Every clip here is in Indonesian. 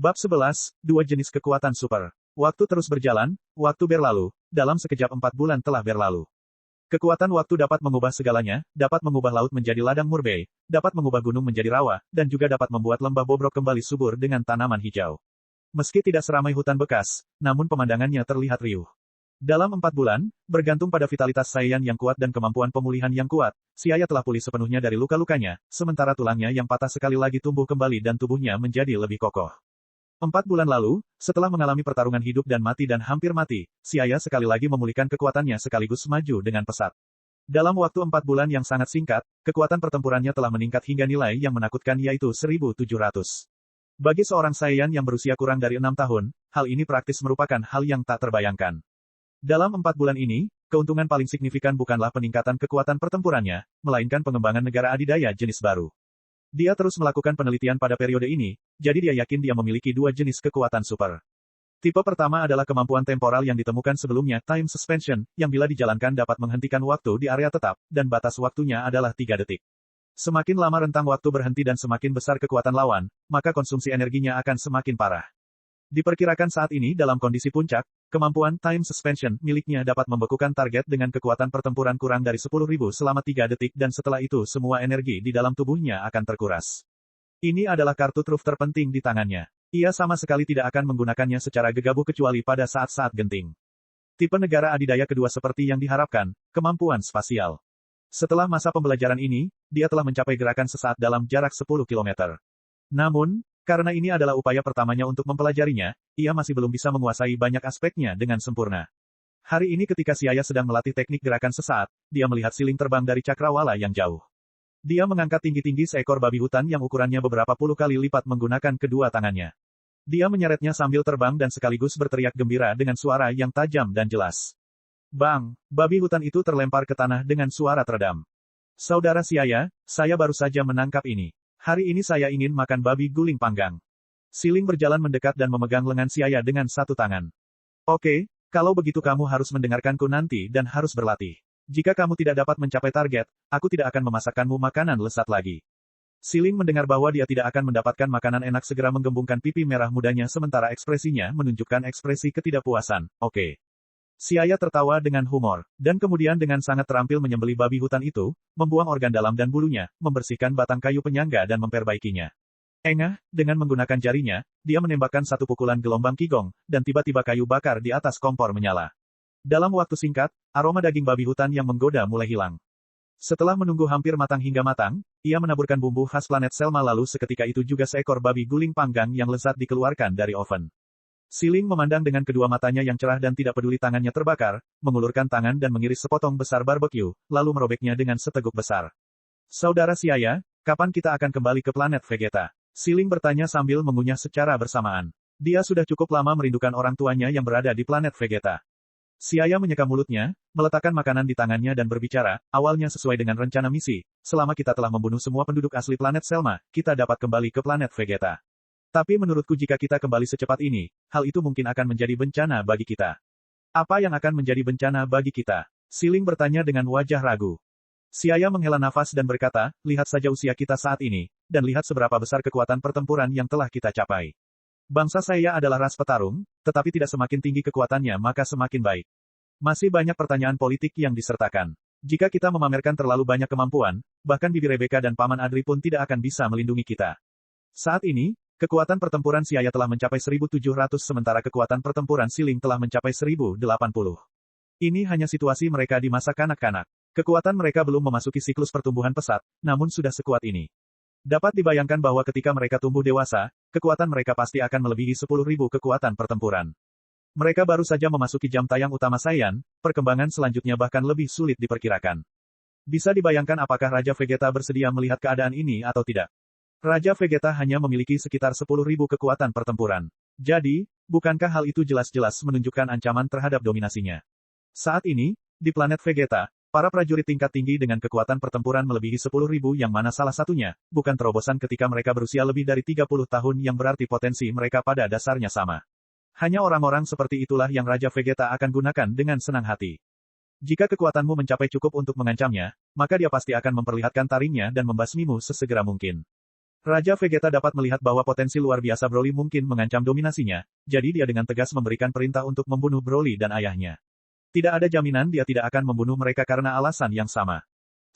Bab 11, dua jenis kekuatan super. Waktu terus berjalan, waktu berlalu, dalam sekejap 4 bulan telah berlalu. Kekuatan waktu dapat mengubah segalanya, dapat mengubah laut menjadi ladang murbei, dapat mengubah gunung menjadi rawa, dan juga dapat membuat lembah bobrok kembali subur dengan tanaman hijau. Meski tidak seramai hutan bekas, namun pemandangannya terlihat riuh. Dalam 4 bulan, bergantung pada vitalitas Saiyan yang kuat dan kemampuan pemulihan yang kuat, Siaya telah pulih sepenuhnya dari luka-lukanya, sementara tulangnya yang patah sekali lagi tumbuh kembali dan tubuhnya menjadi lebih kokoh. 4 bulan lalu, setelah mengalami pertarungan hidup dan hampir mati, Siaya sekali lagi memulihkan kekuatannya sekaligus maju dengan pesat. Dalam waktu 4 bulan yang sangat singkat, kekuatan pertempurannya telah meningkat hingga nilai yang menakutkan yaitu 1700. Bagi seorang Saiyan yang berusia kurang dari 6 tahun, hal ini praktis merupakan hal yang tak terbayangkan. Dalam 4 bulan ini, keuntungan paling signifikan bukanlah peningkatan kekuatan pertempurannya, melainkan pengembangan negara adidaya jenis baru. Dia terus melakukan penelitian pada periode ini, jadi dia yakin dia memiliki 2 jenis kekuatan super. Tipe pertama adalah kemampuan temporal yang ditemukan sebelumnya, time suspension, yang bila dijalankan dapat menghentikan waktu di area tetap, dan batas waktunya adalah 3 detik. Semakin lama rentang waktu berhenti dan semakin besar kekuatan lawan, maka konsumsi energinya akan semakin parah. Diperkirakan saat ini dalam kondisi puncak, kemampuan time suspension miliknya dapat membekukan target dengan kekuatan pertempuran kurang dari 10.000 selama 3 detik dan setelah itu semua energi di dalam tubuhnya akan terkuras. Ini adalah kartu truf terpenting di tangannya. Ia sama sekali tidak akan menggunakannya secara gegabah kecuali pada saat-saat genting. Tipe negara adidaya kedua seperti yang diharapkan, kemampuan spasial. Setelah masa pembelajaran ini, dia telah mencapai gerakan sesaat dalam jarak 10 km. Namun, karena ini adalah upaya pertamanya untuk mempelajarinya, ia masih belum bisa menguasai banyak aspeknya dengan sempurna. Hari ini ketika Siaya sedang melatih teknik gerakan sesaat, dia melihat siling terbang dari cakrawala yang jauh. Dia mengangkat tinggi-tinggi seekor babi hutan yang ukurannya beberapa puluh kali lipat menggunakan kedua tangannya. Dia menyeretnya sambil terbang dan sekaligus berteriak gembira dengan suara yang tajam dan jelas. Bang! Babi hutan itu terlempar ke tanah dengan suara teredam. Saudara Siaya, saya baru saja menangkap ini. Hari ini saya ingin makan babi guling panggang. Siling berjalan mendekat dan memegang lengan Siaya dengan satu tangan. Oke, kalau begitu kamu harus mendengarkanku nanti dan harus berlatih. Jika kamu tidak dapat mencapai target, aku tidak akan memasakkanmu makanan lezat lagi. Siling mendengar bahwa dia tidak akan mendapatkan makanan enak segera menggembungkan pipi merah mudanya sementara ekspresinya menunjukkan ekspresi ketidakpuasan. Oke. Siaya tertawa dengan humor, dan kemudian dengan sangat terampil menyembelih babi hutan itu, membuang organ dalam dan bulunya, membersihkan batang kayu penyangga dan memperbaikinya. Engah, dengan menggunakan jarinya, dia menembakkan satu pukulan gelombang qigong, dan tiba-tiba kayu bakar di atas kompor menyala. Dalam waktu singkat, aroma daging babi hutan yang menggoda mulai hilang. Setelah menunggu hampir matang hingga matang, ia menaburkan bumbu khas planet Selma lalu seketika itu juga seekor babi guling panggang yang lezat dikeluarkan dari oven. Siling memandang dengan kedua matanya yang cerah dan tidak peduli tangannya terbakar, mengulurkan tangan dan mengiris sepotong besar barbecue, lalu merobeknya dengan seteguk besar. Saudara Siaya, kapan kita akan kembali ke planet Vegeta? Siling bertanya sambil mengunyah secara bersamaan. Dia sudah cukup lama merindukan orang tuanya yang berada di planet Vegeta. Siaya menyeka mulutnya, meletakkan makanan di tangannya dan berbicara, awalnya sesuai dengan rencana misi, selama kita telah membunuh semua penduduk asli planet Selma, kita dapat kembali ke planet Vegeta. Tapi menurutku jika kita kembali secepat ini, hal itu mungkin akan menjadi bencana bagi kita. Apa yang akan menjadi bencana bagi kita? Siling bertanya dengan wajah ragu. Siaya menghela nafas dan berkata, lihat saja usia kita saat ini, dan lihat seberapa besar kekuatan pertempuran yang telah kita capai. Bangsa saya adalah ras petarung, tetapi tidak semakin tinggi kekuatannya maka semakin baik. Masih banyak pertanyaan politik yang disertakan. Jika kita memamerkan terlalu banyak kemampuan, bahkan Bibi Rebecca dan Paman Adri pun tidak akan bisa melindungi kita. Saat ini, kekuatan pertempuran Siaya telah mencapai 1700 sementara kekuatan pertempuran Siling telah mencapai 1080. Ini hanya situasi mereka di masa kanak-kanak. Kekuatan mereka belum memasuki siklus pertumbuhan pesat, namun sudah sekuat ini. Dapat dibayangkan bahwa ketika mereka tumbuh dewasa, kekuatan mereka pasti akan melebihi 10.000 kekuatan pertempuran. Mereka baru saja memasuki jam tayang utama Saiyan, perkembangan selanjutnya bahkan lebih sulit diperkirakan. Bisa dibayangkan apakah Raja Vegeta bersedia melihat keadaan ini atau tidak? Raja Vegeta hanya memiliki sekitar 10.000 kekuatan pertempuran. Jadi, bukankah hal itu jelas-jelas menunjukkan ancaman terhadap dominasinya? Saat ini, di planet Vegeta, para prajurit tingkat tinggi dengan kekuatan pertempuran melebihi 10.000 yang mana salah satunya, bukan terobosan ketika mereka berusia lebih dari 30 tahun yang berarti potensi mereka pada dasarnya sama. Hanya orang-orang seperti itulah yang Raja Vegeta akan gunakan dengan senang hati. Jika kekuatanmu mencapai cukup untuk mengancamnya, maka dia pasti akan memperlihatkan taringnya dan membasmimu sesegera mungkin. Raja Vegeta dapat melihat bahwa potensi luar biasa Broly mungkin mengancam dominasinya, jadi dia dengan tegas memberikan perintah untuk membunuh Broly dan ayahnya. Tidak ada jaminan dia tidak akan membunuh mereka karena alasan yang sama.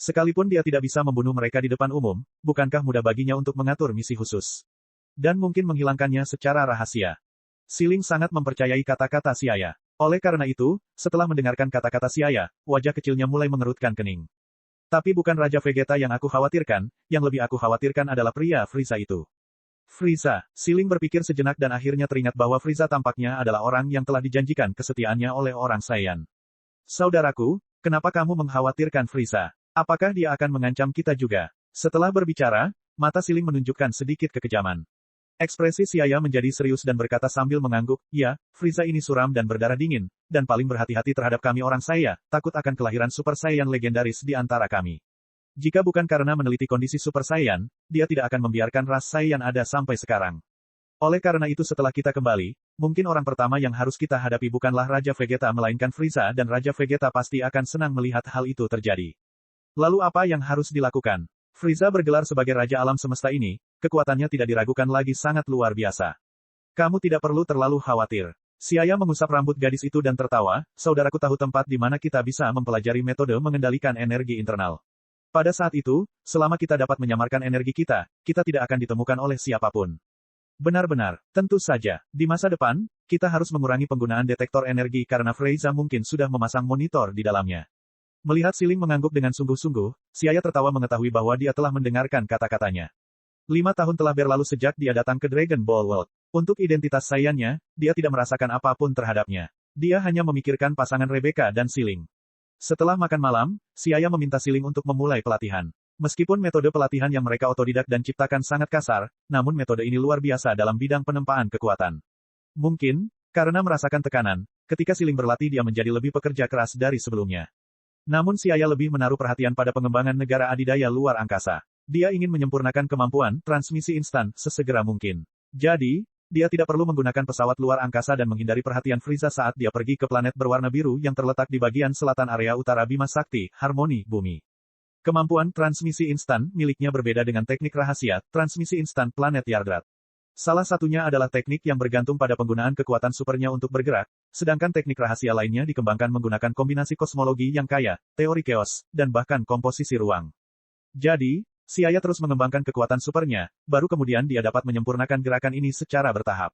Sekalipun dia tidak bisa membunuh mereka di depan umum, bukankah mudah baginya untuk mengatur misi khusus? Dan mungkin menghilangkannya secara rahasia. Siling sangat mempercayai kata-kata si ayah. Oleh karena itu, setelah mendengarkan kata-kata si ayah, wajah kecilnya mulai mengerutkan kening. Tapi bukan Raja Vegeta yang aku khawatirkan, yang lebih aku khawatirkan adalah pria Frieza itu. Frieza, Siling berpikir sejenak dan akhirnya teringat bahwa Frieza tampaknya adalah orang yang telah dijanjikan kesetiaannya oleh orang Saiyan. Saudaraku, kenapa kamu mengkhawatirkan Frieza? Apakah dia akan mengancam kita juga? Setelah berbicara, mata Siling menunjukkan sedikit kekejaman. Ekspresi si ayah menjadi serius dan berkata sambil mengangguk, ya, Frieza ini suram dan berdarah dingin, dan paling berhati-hati terhadap kami orang saya, takut akan kelahiran Super Saiyan legendaris di antara kami. Jika bukan karena meneliti kondisi Super Saiyan, dia tidak akan membiarkan ras Saiyan ada sampai sekarang. Oleh karena itu setelah kita kembali, mungkin orang pertama yang harus kita hadapi bukanlah Raja Vegeta melainkan Frieza dan Raja Vegeta pasti akan senang melihat hal itu terjadi. Lalu apa yang harus dilakukan? Frieza bergelar sebagai Raja Alam Semesta ini, kekuatannya tidak diragukan lagi sangat luar biasa. Kamu tidak perlu terlalu khawatir. Si ayah mengusap rambut gadis itu dan tertawa, saudaraku tahu tempat di mana kita bisa mempelajari metode mengendalikan energi internal. Pada saat itu, selama kita dapat menyamarkan energi kita tidak akan ditemukan oleh siapapun. Benar-benar, tentu saja, di masa depan, kita harus mengurangi penggunaan detektor energi karena Frieza mungkin sudah memasang monitor di dalamnya. Melihat Siling mengangguk dengan sungguh-sungguh, si ayah tertawa mengetahui bahwa dia telah mendengarkan kata-katanya. 5 tahun telah berlalu sejak dia datang ke Dragon Ball World. Untuk identitas Saiyan-nya, dia tidak merasakan apapun terhadapnya. Dia hanya memikirkan pasangan Rebecca dan Siling. Setelah makan malam, si ayah meminta Siling untuk memulai pelatihan. Meskipun metode pelatihan yang mereka otodidak dan ciptakan sangat kasar, namun metode ini luar biasa dalam bidang penempaan kekuatan. Mungkin, karena merasakan tekanan, ketika Siling berlatih dia menjadi lebih pekerja keras dari sebelumnya. Namun si ayah lebih menaruh perhatian pada pengembangan negara adidaya luar angkasa. Dia ingin menyempurnakan kemampuan transmisi instan sesegera mungkin. Jadi, dia tidak perlu menggunakan pesawat luar angkasa dan menghindari perhatian Frieza saat dia pergi ke planet berwarna biru yang terletak di bagian selatan area utara Bima Sakti, Harmoni Bumi. Kemampuan transmisi instan miliknya berbeda dengan teknik rahasia, transmisi instan planet Yardrat. Salah satunya adalah teknik yang bergantung pada penggunaan kekuatan supernya untuk bergerak, sedangkan teknik rahasia lainnya dikembangkan menggunakan kombinasi kosmologi yang kaya, teori chaos, dan bahkan komposisi ruang. Jadi, si ayah terus mengembangkan kekuatan supernya, baru kemudian dia dapat menyempurnakan gerakan ini secara bertahap.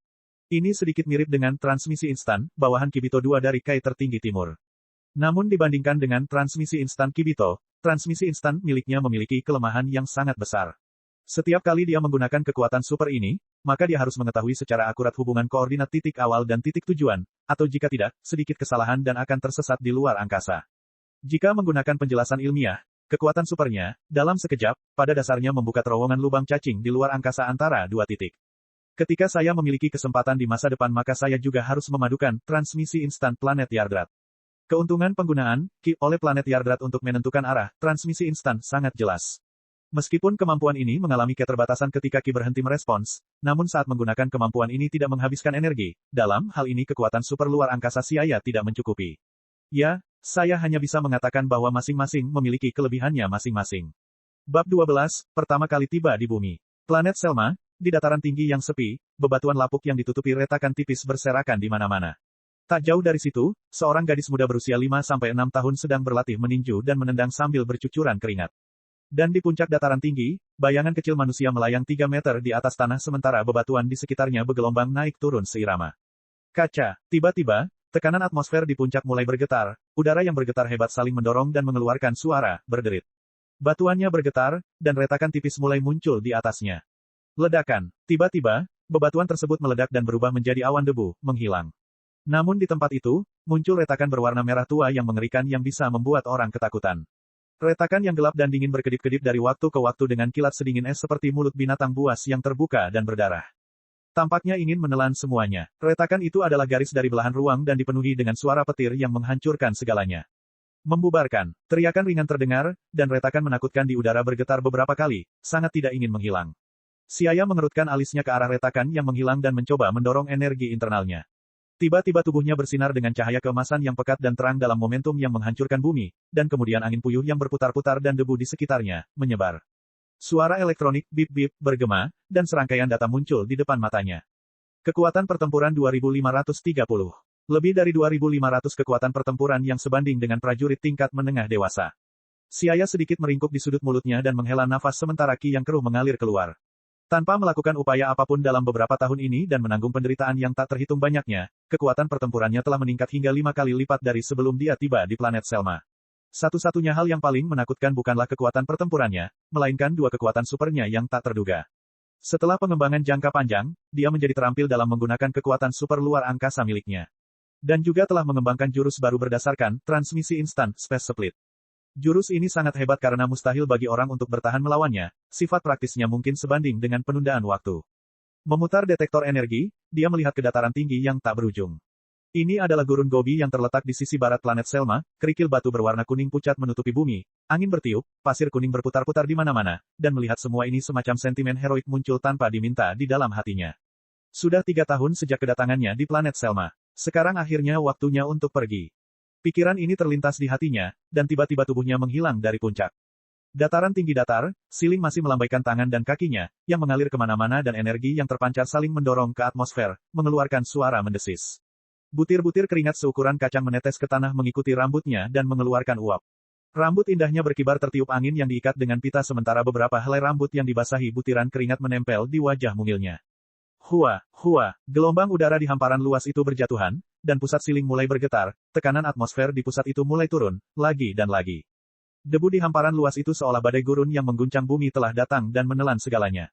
Ini sedikit mirip dengan transmisi instan, bawahan Kibito 2 dari Kai tertinggi timur. Namun dibandingkan dengan transmisi instan Kibito, transmisi instan miliknya memiliki kelemahan yang sangat besar. Setiap kali dia menggunakan kekuatan super ini, maka dia harus mengetahui secara akurat hubungan koordinat titik awal dan titik tujuan, atau jika tidak, sedikit kesalahan dan akan tersesat di luar angkasa. Jika menggunakan penjelasan ilmiah, kekuatan supernya, dalam sekejap, pada dasarnya membuka terowongan lubang cacing di luar angkasa antara dua titik. Ketika saya memiliki kesempatan di masa depan maka saya juga harus memadukan transmisi instan planet Yardrat. Keuntungan penggunaan Ki oleh planet Yardrat untuk menentukan arah transmisi instan sangat jelas. Meskipun kemampuan ini mengalami keterbatasan ketika Ki berhenti merespons, namun saat menggunakan kemampuan ini tidak menghabiskan energi, dalam hal ini kekuatan super luar angkasa saya tidak mencukupi. Ya, saya hanya bisa mengatakan bahwa masing-masing memiliki kelebihannya masing-masing. Bab 12, pertama kali tiba di bumi. Planet Selma, di dataran tinggi yang sepi, bebatuan lapuk yang ditutupi retakan tipis berserakan di mana-mana. Tak jauh dari situ, seorang gadis muda berusia 5-6 tahun sedang berlatih meninju dan menendang sambil bercucuran keringat. Dan di puncak dataran tinggi, bayangan kecil manusia melayang 3 meter di atas tanah sementara bebatuan di sekitarnya bergelombang naik turun seirama. Kaca, tiba-tiba, tekanan atmosfer di puncak mulai bergetar, udara yang bergetar hebat saling mendorong dan mengeluarkan suara, berderit. Batuannya bergetar, dan retakan tipis mulai muncul di atasnya. Ledakan, tiba-tiba, bebatuan tersebut meledak dan berubah menjadi awan debu, menghilang. Namun di tempat itu, muncul retakan berwarna merah tua yang mengerikan yang bisa membuat orang ketakutan. Retakan yang gelap dan dingin berkedip-kedip dari waktu ke waktu dengan kilat sedingin es seperti mulut binatang buas yang terbuka dan berdarah. Tampaknya ingin menelan semuanya. Retakan itu adalah garis dari belahan ruang dan dipenuhi dengan suara petir yang menghancurkan segalanya. Membubarkan, teriakan ringan terdengar, dan retakan menakutkan di udara bergetar beberapa kali, sangat tidak ingin menghilang. Si ayah mengerutkan alisnya ke arah retakan yang menghilang dan mencoba mendorong energi internalnya. Tiba-tiba tubuhnya bersinar dengan cahaya keemasan yang pekat dan terang dalam momentum yang menghancurkan bumi, dan kemudian angin puyuh yang berputar-putar dan debu di sekitarnya, menyebar. Suara elektronik bip-bip bergema, dan serangkaian data muncul di depan matanya. Kekuatan pertempuran 2530. Lebih dari 2500 kekuatan pertempuran yang sebanding dengan prajurit tingkat menengah dewasa. Siaya sedikit meringkuk di sudut mulutnya dan menghela nafas sementara ki yang keruh mengalir keluar. Tanpa melakukan upaya apapun dalam beberapa tahun ini dan menanggung penderitaan yang tak terhitung banyaknya, kekuatan pertempurannya telah meningkat hingga 5 kali lipat dari sebelum dia tiba di planet Selma. Satu-satunya hal yang paling menakutkan bukanlah kekuatan pertempurannya, melainkan dua kekuatan supernya yang tak terduga. Setelah pengembangan jangka panjang, dia menjadi terampil dalam menggunakan kekuatan super luar angkasa miliknya. Dan juga telah mengembangkan jurus baru berdasarkan transmisi instan Space Split. Jurus ini sangat hebat karena mustahil bagi orang untuk bertahan melawannya, sifat praktisnya mungkin sebanding dengan penundaan waktu. Memutar detektor energi, dia melihat ke dataran tinggi yang tak berujung. Ini adalah gurun Gobi yang terletak di sisi barat planet Selma, kerikil batu berwarna kuning pucat menutupi bumi, angin bertiup, pasir kuning berputar-putar di mana-mana, dan melihat semua ini semacam sentimen heroik muncul tanpa diminta di dalam hatinya. Sudah 3 tahun sejak kedatangannya di planet Selma. Sekarang akhirnya waktunya untuk pergi. Pikiran ini terlintas di hatinya, dan tiba-tiba tubuhnya menghilang dari puncak. Dataran tinggi datar, Siling masih melambaikan tangan dan kakinya, yang mengalir kemana-mana dan energi yang terpancar saling mendorong ke atmosfer, mengeluarkan suara mendesis. Butir-butir keringat seukuran kacang menetes ke tanah mengikuti rambutnya dan mengeluarkan uap. Rambut indahnya berkibar tertiup angin yang diikat dengan pita sementara beberapa helai rambut yang dibasahi butiran keringat menempel di wajah mungilnya. Hua, gelombang udara di hamparan luas itu berjatuhan, dan pusat Siling mulai bergetar, tekanan atmosfer di pusat itu mulai turun, lagi dan lagi. Debu di hamparan luas itu seolah badai gurun yang mengguncang bumi telah datang dan menelan segalanya.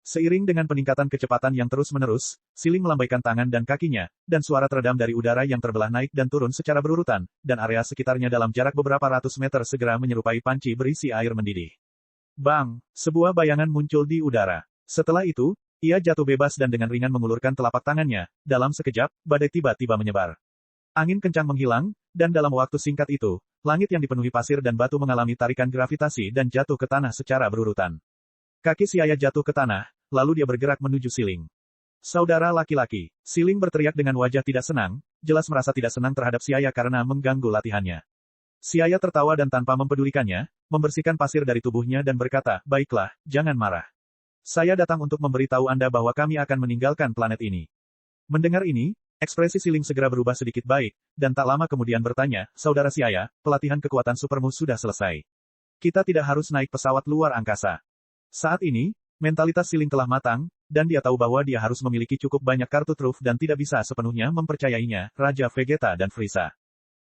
Seiring dengan peningkatan kecepatan yang terus-menerus, Siling melambaikan tangan dan kakinya, dan suara teredam dari udara yang terbelah naik dan turun secara berurutan, dan area sekitarnya dalam jarak beberapa ratus meter segera menyerupai panci berisi air mendidih. Bang! Sebuah bayangan muncul di udara. Setelah itu, ia jatuh bebas dan dengan ringan mengulurkan telapak tangannya, dalam sekejap, badai tiba-tiba menyebar. Angin kencang menghilang, dan dalam waktu singkat itu, langit yang dipenuhi pasir dan batu mengalami tarikan gravitasi dan jatuh ke tanah secara berurutan. Kaki Siaya jatuh ke tanah, lalu dia bergerak menuju Siling. Saudara laki-laki, Siling berteriak dengan wajah tidak senang, jelas merasa tidak senang terhadap Siaya karena mengganggu latihannya. Siaya tertawa dan tanpa mempedulikannya, membersihkan pasir dari tubuhnya dan berkata, baiklah, jangan marah. Saya datang untuk memberitahu Anda bahwa kami akan meninggalkan planet ini. Mendengar ini, ekspresi Siling segera berubah sedikit baik, dan tak lama kemudian bertanya, Saudara Siaya, pelatihan kekuatan supermu sudah selesai. Kita tidak harus naik pesawat luar angkasa. Saat ini, mentalitas Siling telah matang, dan dia tahu bahwa dia harus memiliki cukup banyak kartu truf dan tidak bisa sepenuhnya mempercayainya, Raja Vegeta dan Frieza.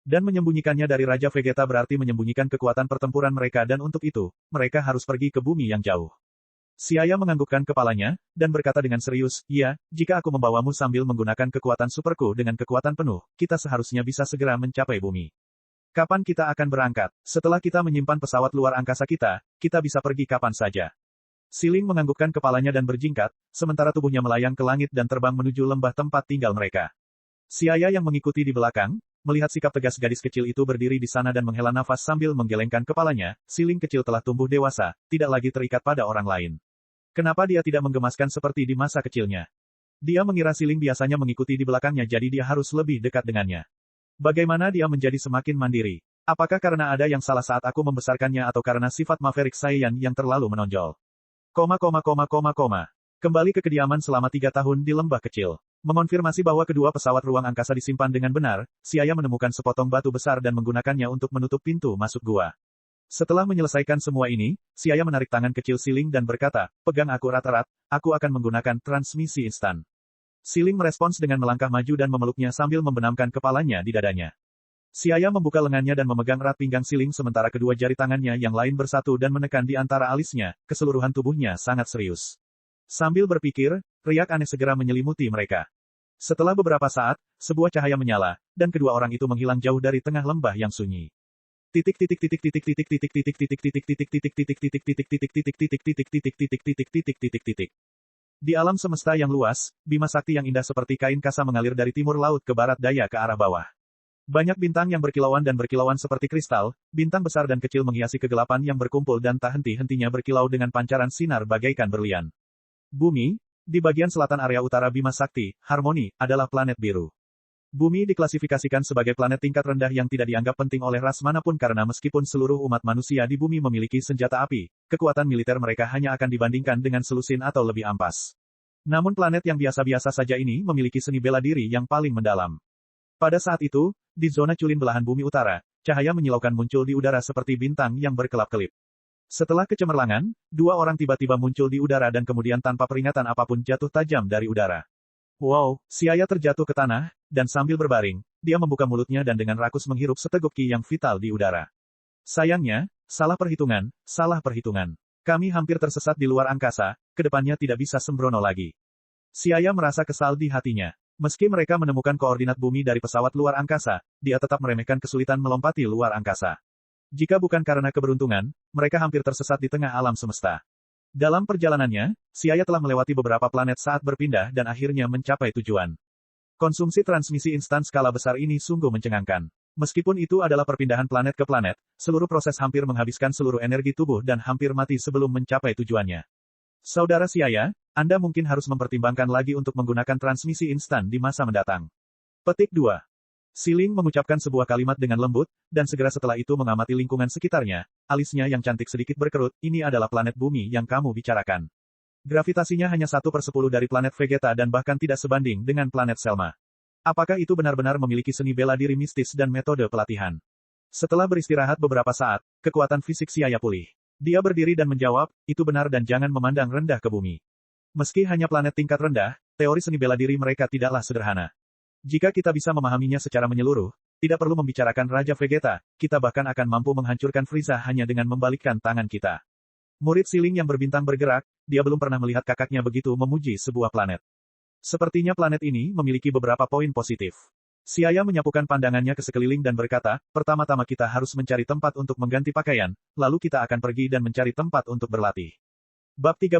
Dan menyembunyikannya dari Raja Vegeta berarti menyembunyikan kekuatan pertempuran mereka dan untuk itu, mereka harus pergi ke bumi yang jauh. Siaya menganggukkan kepalanya, dan berkata dengan serius, iya, jika aku membawamu sambil menggunakan kekuatan superku dengan kekuatan penuh, kita seharusnya bisa segera mencapai bumi. Kapan kita akan berangkat? Setelah kita menyimpan pesawat luar angkasa kita bisa pergi kapan saja. Siling menganggukkan kepalanya dan berjingkat, sementara tubuhnya melayang ke langit dan terbang menuju lembah tempat tinggal mereka. Siaya yang mengikuti di belakang, melihat sikap tegas gadis kecil itu berdiri di sana dan menghela nafas sambil menggelengkan kepalanya, Siling kecil telah tumbuh dewasa, tidak lagi terikat pada orang lain. Kenapa dia tidak menggemaskan seperti di masa kecilnya? Dia mengira Siling biasanya mengikuti di belakangnya jadi dia harus lebih dekat dengannya. Bagaimana dia menjadi semakin mandiri? Apakah karena ada yang salah saat aku membesarkannya atau karena sifat Maverick Saiyan yang terlalu menonjol? Kembali ke kediaman selama 3 tahun di lembah kecil. Mengonfirmasi bahwa kedua pesawat ruang angkasa disimpan dengan benar, Siaya menemukan sepotong batu besar dan menggunakannya untuk menutup pintu masuk gua. Setelah menyelesaikan semua ini, Siaya menarik tangan kecil Siling dan berkata, pegang aku erat-erat, aku akan menggunakan transmisi instan. Siling merespons dengan melangkah maju dan memeluknya sambil membenamkan kepalanya di dadanya. Siaya membuka lengannya dan memegang erat pinggang Siling sementara kedua jari tangannya yang lain bersatu dan menekan di antara alisnya, keseluruhan tubuhnya sangat serius. Sambil berpikir, riak aneh segera menyelimuti mereka. Setelah beberapa saat, sebuah cahaya menyala, dan kedua orang itu menghilang jauh dari tengah lembah yang sunyi. Di alam semesta yang luas, bima sakti yang indah seperti kain kasa mengalir dari timur laut ke barat daya ke arah bawah. Banyak bintang yang berkilauan dan berkilauan seperti kristal, bintang besar dan kecil menghiasi kegelapan yang berkumpul dan tak henti-hentinya berkilau dengan pancaran sinar bagaikan berlian. Bumi, di bagian selatan area utara bima sakti, Harmoni, adalah planet biru. Bumi diklasifikasikan sebagai planet tingkat rendah yang tidak dianggap penting oleh ras manapun karena meskipun seluruh umat manusia di bumi memiliki senjata api, kekuatan militer mereka hanya akan dibandingkan dengan selusin atau lebih ampas. Namun planet yang biasa-biasa saja ini memiliki seni bela diri yang paling mendalam. Pada saat itu, di zona culin belahan bumi utara, cahaya menyilaukan muncul di udara seperti bintang yang berkelap-kelip. Setelah kecemerlangan, dua orang tiba-tiba muncul di udara dan kemudian tanpa peringatan apapun jatuh tajam dari udara. Wow, Siaya terjatuh ke tanah, dan sambil berbaring, dia membuka mulutnya dan dengan rakus menghirup seteguk ki yang vital di udara. Sayangnya, salah perhitungan, salah perhitungan. Kami hampir tersesat di luar angkasa, kedepannya tidak bisa sembrono lagi. Siaya merasa kesal di hatinya. Meski mereka menemukan koordinat bumi dari pesawat luar angkasa, dia tetap meremehkan kesulitan melompati luar angkasa. Jika bukan karena keberuntungan, mereka hampir tersesat di tengah alam semesta. Dalam perjalanannya, Siaya telah melewati beberapa planet saat berpindah dan akhirnya mencapai tujuan. Konsumsi transmisi instan skala besar ini sungguh mencengangkan. Meskipun itu adalah perpindahan planet ke planet, seluruh proses hampir menghabiskan seluruh energi tubuh dan hampir mati sebelum mencapai tujuannya. Saudara Siaya, Anda mungkin harus mempertimbangkan lagi untuk menggunakan transmisi instan di masa mendatang. Petik 2. Siling mengucapkan sebuah kalimat dengan lembut, dan segera setelah itu mengamati lingkungan sekitarnya, alisnya yang cantik sedikit berkerut, ini adalah planet bumi yang kamu bicarakan. Gravitasinya hanya 1/10 dari planet Vegeta dan bahkan tidak sebanding dengan planet Selma. Apakah itu benar-benar memiliki seni bela diri mistis dan metode pelatihan? Setelah beristirahat beberapa saat, kekuatan fisik Siaya pulih. Dia berdiri dan menjawab, itu benar dan jangan memandang rendah ke bumi. Meski hanya planet tingkat rendah, teori seni bela diri mereka tidaklah sederhana. Jika kita bisa memahaminya secara menyeluruh, tidak perlu membicarakan Raja Vegeta, kita bahkan akan mampu menghancurkan Frieza hanya dengan membalikkan tangan kita. Murid Siling yang berbintang bergerak, dia belum pernah melihat kakaknya begitu memuji sebuah planet. Sepertinya planet ini memiliki beberapa poin positif. Siaya menyapukan pandangannya ke sekeliling dan berkata, pertama-tama kita harus mencari tempat untuk mengganti pakaian, lalu kita akan pergi dan mencari tempat untuk berlatih. Bab 13,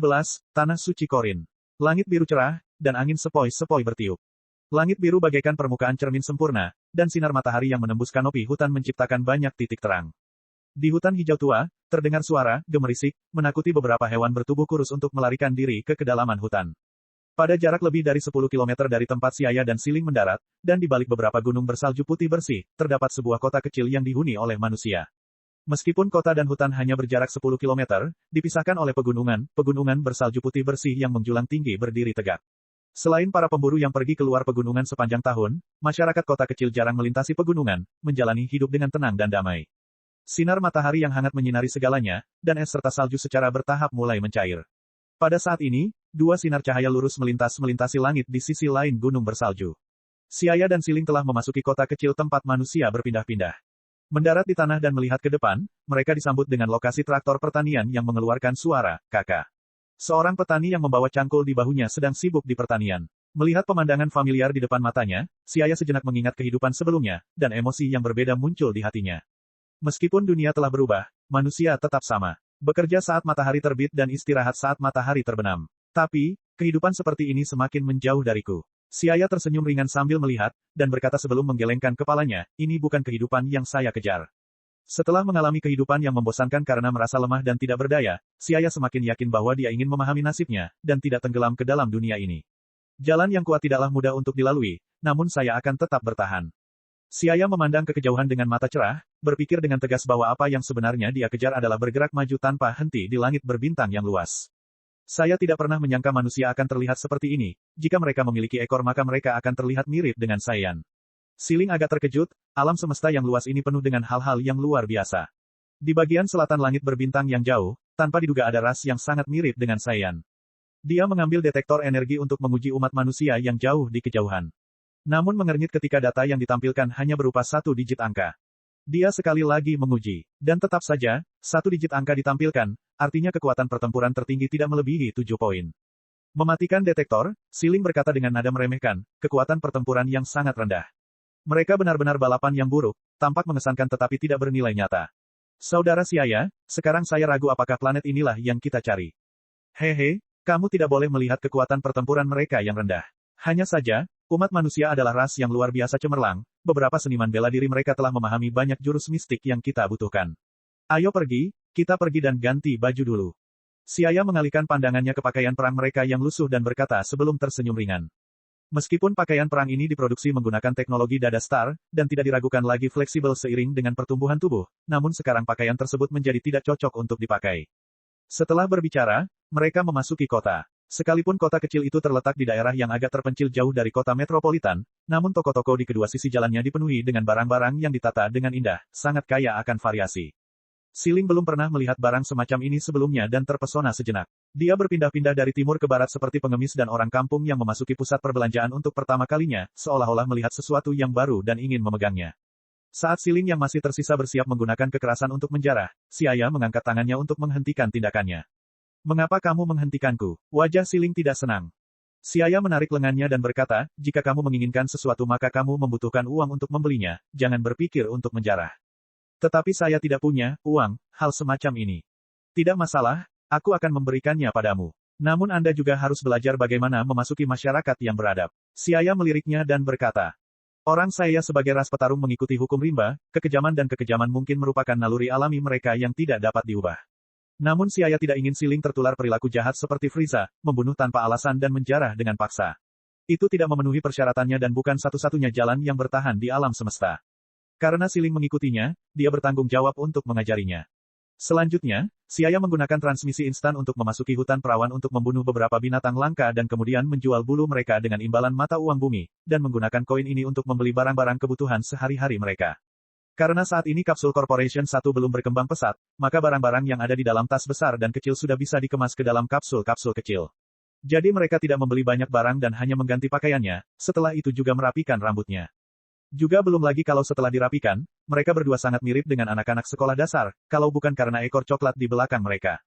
Tanah Suci Korin. Langit biru cerah, dan angin sepoi-sepoi bertiup. Langit biru bagaikan permukaan cermin sempurna, dan sinar matahari yang menembus kanopi hutan menciptakan banyak titik terang. Di hutan hijau tua, terdengar suara, gemerisik, menakuti beberapa hewan bertubuh kurus untuk melarikan diri ke kedalaman hutan. Pada jarak lebih dari 10 km dari tempat Siaya dan Siling mendarat, dan di balik beberapa gunung bersalju putih bersih, terdapat sebuah kota kecil yang dihuni oleh manusia. Meskipun kota dan hutan hanya berjarak 10 km, dipisahkan oleh pegunungan bersalju putih bersih yang menjulang tinggi berdiri tegak. Selain para pemburu yang pergi keluar pegunungan sepanjang tahun, masyarakat kota kecil jarang melintasi pegunungan, menjalani hidup dengan tenang dan damai. Sinar matahari yang hangat menyinari segalanya, dan es serta salju secara bertahap mulai mencair. Pada saat ini, dua sinar cahaya lurus melintasi langit di sisi lain gunung bersalju. Siaya dan Siling telah memasuki kota kecil tempat manusia berpindah-pindah. Mendarat di tanah dan melihat ke depan, mereka disambut dengan lokasi traktor pertanian yang mengeluarkan suara, kakak. Seorang petani yang membawa cangkul di bahunya sedang sibuk di pertanian. Melihat pemandangan familiar di depan matanya, Siaya sejenak mengingat kehidupan sebelumnya, dan emosi yang berbeda muncul di hatinya. Meskipun dunia telah berubah, manusia tetap sama. Bekerja saat matahari terbit dan istirahat saat matahari terbenam. Tapi, kehidupan seperti ini semakin menjauh dariku. Siaya tersenyum ringan sambil melihat, dan berkata sebelum menggelengkan kepalanya, ini bukan kehidupan yang saya kejar. Setelah mengalami kehidupan yang membosankan karena merasa lemah dan tidak berdaya, Siaya semakin yakin bahwa dia ingin memahami nasibnya, dan tidak tenggelam ke dalam dunia ini. Jalan yang kuat tidaklah mudah untuk dilalui, namun saya akan tetap bertahan. Siaya memandang ke kejauhan dengan mata cerah, berpikir dengan tegas bahwa apa yang sebenarnya dia kejar adalah bergerak maju tanpa henti di langit berbintang yang luas. Saya tidak pernah menyangka manusia akan terlihat seperti ini, jika mereka memiliki ekor maka mereka akan terlihat mirip dengan Saiyan. Siling agak terkejut, alam semesta yang luas ini penuh dengan hal-hal yang luar biasa. Di bagian selatan langit berbintang yang jauh, tanpa diduga ada ras yang sangat mirip dengan Saiyan. Dia mengambil detektor energi untuk menguji umat manusia yang jauh di kejauhan. Namun mengernyit ketika data yang ditampilkan hanya berupa satu digit angka. Dia sekali lagi menguji, dan tetap saja, satu digit angka ditampilkan, artinya kekuatan pertempuran tertinggi tidak melebihi 7 poin. Mematikan detektor, Siling berkata dengan nada meremehkan, kekuatan pertempuran yang sangat rendah. Mereka benar-benar balapan yang buruk, tampak mengesankan tetapi tidak bernilai nyata. Saudara Siaya, sekarang saya ragu apakah planet inilah yang kita cari. Hehe, kamu tidak boleh melihat kekuatan pertempuran mereka yang rendah. Hanya saja, umat manusia adalah ras yang luar biasa cemerlang, beberapa seniman bela diri mereka telah memahami banyak jurus mistik yang kita butuhkan. Ayo pergi, kita pergi dan ganti baju dulu. Siaya mengalihkan pandangannya ke pakaian perang mereka yang lusuh dan berkata sebelum tersenyum ringan. Meskipun pakaian perang ini diproduksi menggunakan teknologi dada star, dan tidak diragukan lagi fleksibel seiring dengan pertumbuhan tubuh, namun sekarang pakaian tersebut menjadi tidak cocok untuk dipakai. Setelah berbicara, mereka memasuki kota. Sekalipun kota kecil itu terletak di daerah yang agak terpencil jauh dari kota metropolitan, namun toko-toko di kedua sisi jalannya dipenuhi dengan barang-barang yang ditata dengan indah, sangat kaya akan variasi. Siling belum pernah melihat barang semacam ini sebelumnya dan terpesona sejenak. Dia berpindah-pindah dari timur ke barat seperti pengemis dan orang kampung yang memasuki pusat perbelanjaan untuk pertama kalinya, seolah-olah melihat sesuatu yang baru dan ingin memegangnya. Saat Siling yang masih tersisa bersiap menggunakan kekerasan untuk menjarah, si ayah mengangkat tangannya untuk menghentikan tindakannya. Mengapa kamu menghentikanku? Wajah Siling tidak senang. Si ayah menarik lengannya dan berkata, jika kamu menginginkan sesuatu maka kamu membutuhkan uang untuk membelinya, jangan berpikir untuk menjarah. Tetapi saya tidak punya uang, hal semacam ini. Tidak masalah, aku akan memberikannya padamu. Namun Anda juga harus belajar bagaimana memasuki masyarakat yang beradab. Si ayah meliriknya dan berkata, orang saya sebagai ras petarung mengikuti hukum rimba, kekejaman dan kekejaman mungkin merupakan naluri alami mereka yang tidak dapat diubah. Namun si ayah tidak ingin Siling tertular perilaku jahat seperti Frieza, membunuh tanpa alasan dan menjarah dengan paksa. Itu tidak memenuhi persyaratannya dan bukan satu-satunya jalan yang bertahan di alam semesta. Karena Siling mengikutinya, dia bertanggung jawab untuk mengajarinya. Selanjutnya, si ayah menggunakan transmisi instan untuk memasuki hutan perawan untuk membunuh beberapa binatang langka dan kemudian menjual bulu mereka dengan imbalan mata uang bumi, dan menggunakan koin ini untuk membeli barang-barang kebutuhan sehari-hari mereka. Karena saat ini Kapsul Corporation 1 belum berkembang pesat, maka barang-barang yang ada di dalam tas besar dan kecil sudah bisa dikemas ke dalam kapsul-kapsul kecil. Jadi mereka tidak membeli banyak barang dan hanya mengganti pakaiannya, setelah itu juga merapikan rambutnya. Juga belum lagi kalau setelah dirapikan, mereka berdua sangat mirip dengan anak-anak sekolah dasar, kalau bukan karena ekor coklat di belakang mereka.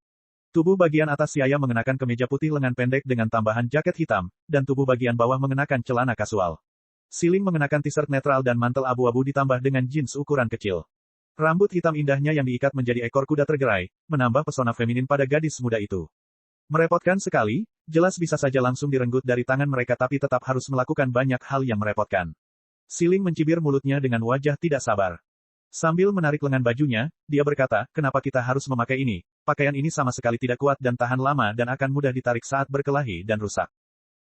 Tubuh bagian atas si ayah mengenakan kemeja putih lengan pendek dengan tambahan jaket hitam, dan tubuh bagian bawah mengenakan celana kasual. Siling mengenakan t-shirt netral dan mantel abu-abu ditambah dengan jeans ukuran kecil. Rambut hitam indahnya yang diikat menjadi ekor kuda tergerai, menambah pesona feminin pada gadis muda itu. Merepotkan sekali, jelas bisa saja langsung direnggut dari tangan mereka tapi tetap harus melakukan banyak hal yang merepotkan. Siling mencibir mulutnya dengan wajah tidak sabar. Sambil menarik lengan bajunya, dia berkata, kenapa kita harus memakai ini? Pakaian ini sama sekali tidak kuat dan tahan lama dan akan mudah ditarik saat berkelahi dan rusak.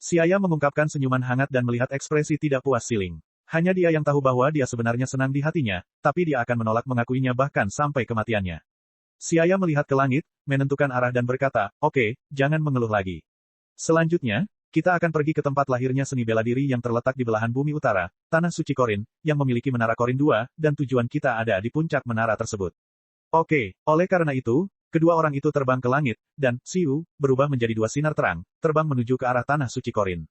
Si ayah mengungkapkan senyuman hangat dan melihat ekspresi tidak puas Siling. Hanya dia yang tahu bahwa dia sebenarnya senang di hatinya, tapi dia akan menolak mengakuinya bahkan sampai kematiannya. Si ayah melihat ke langit, menentukan arah dan berkata, oke, jangan mengeluh lagi. Selanjutnya, kita akan pergi ke tempat lahirnya seni bela diri yang terletak di belahan bumi utara, Tanah Suci Korin, yang memiliki Menara Korin 2, dan tujuan kita ada di puncak menara tersebut. Oke, oleh karena itu, kedua orang itu terbang ke langit, dan, Siu, berubah menjadi dua sinar terang, terbang menuju ke arah Tanah Suci Korin.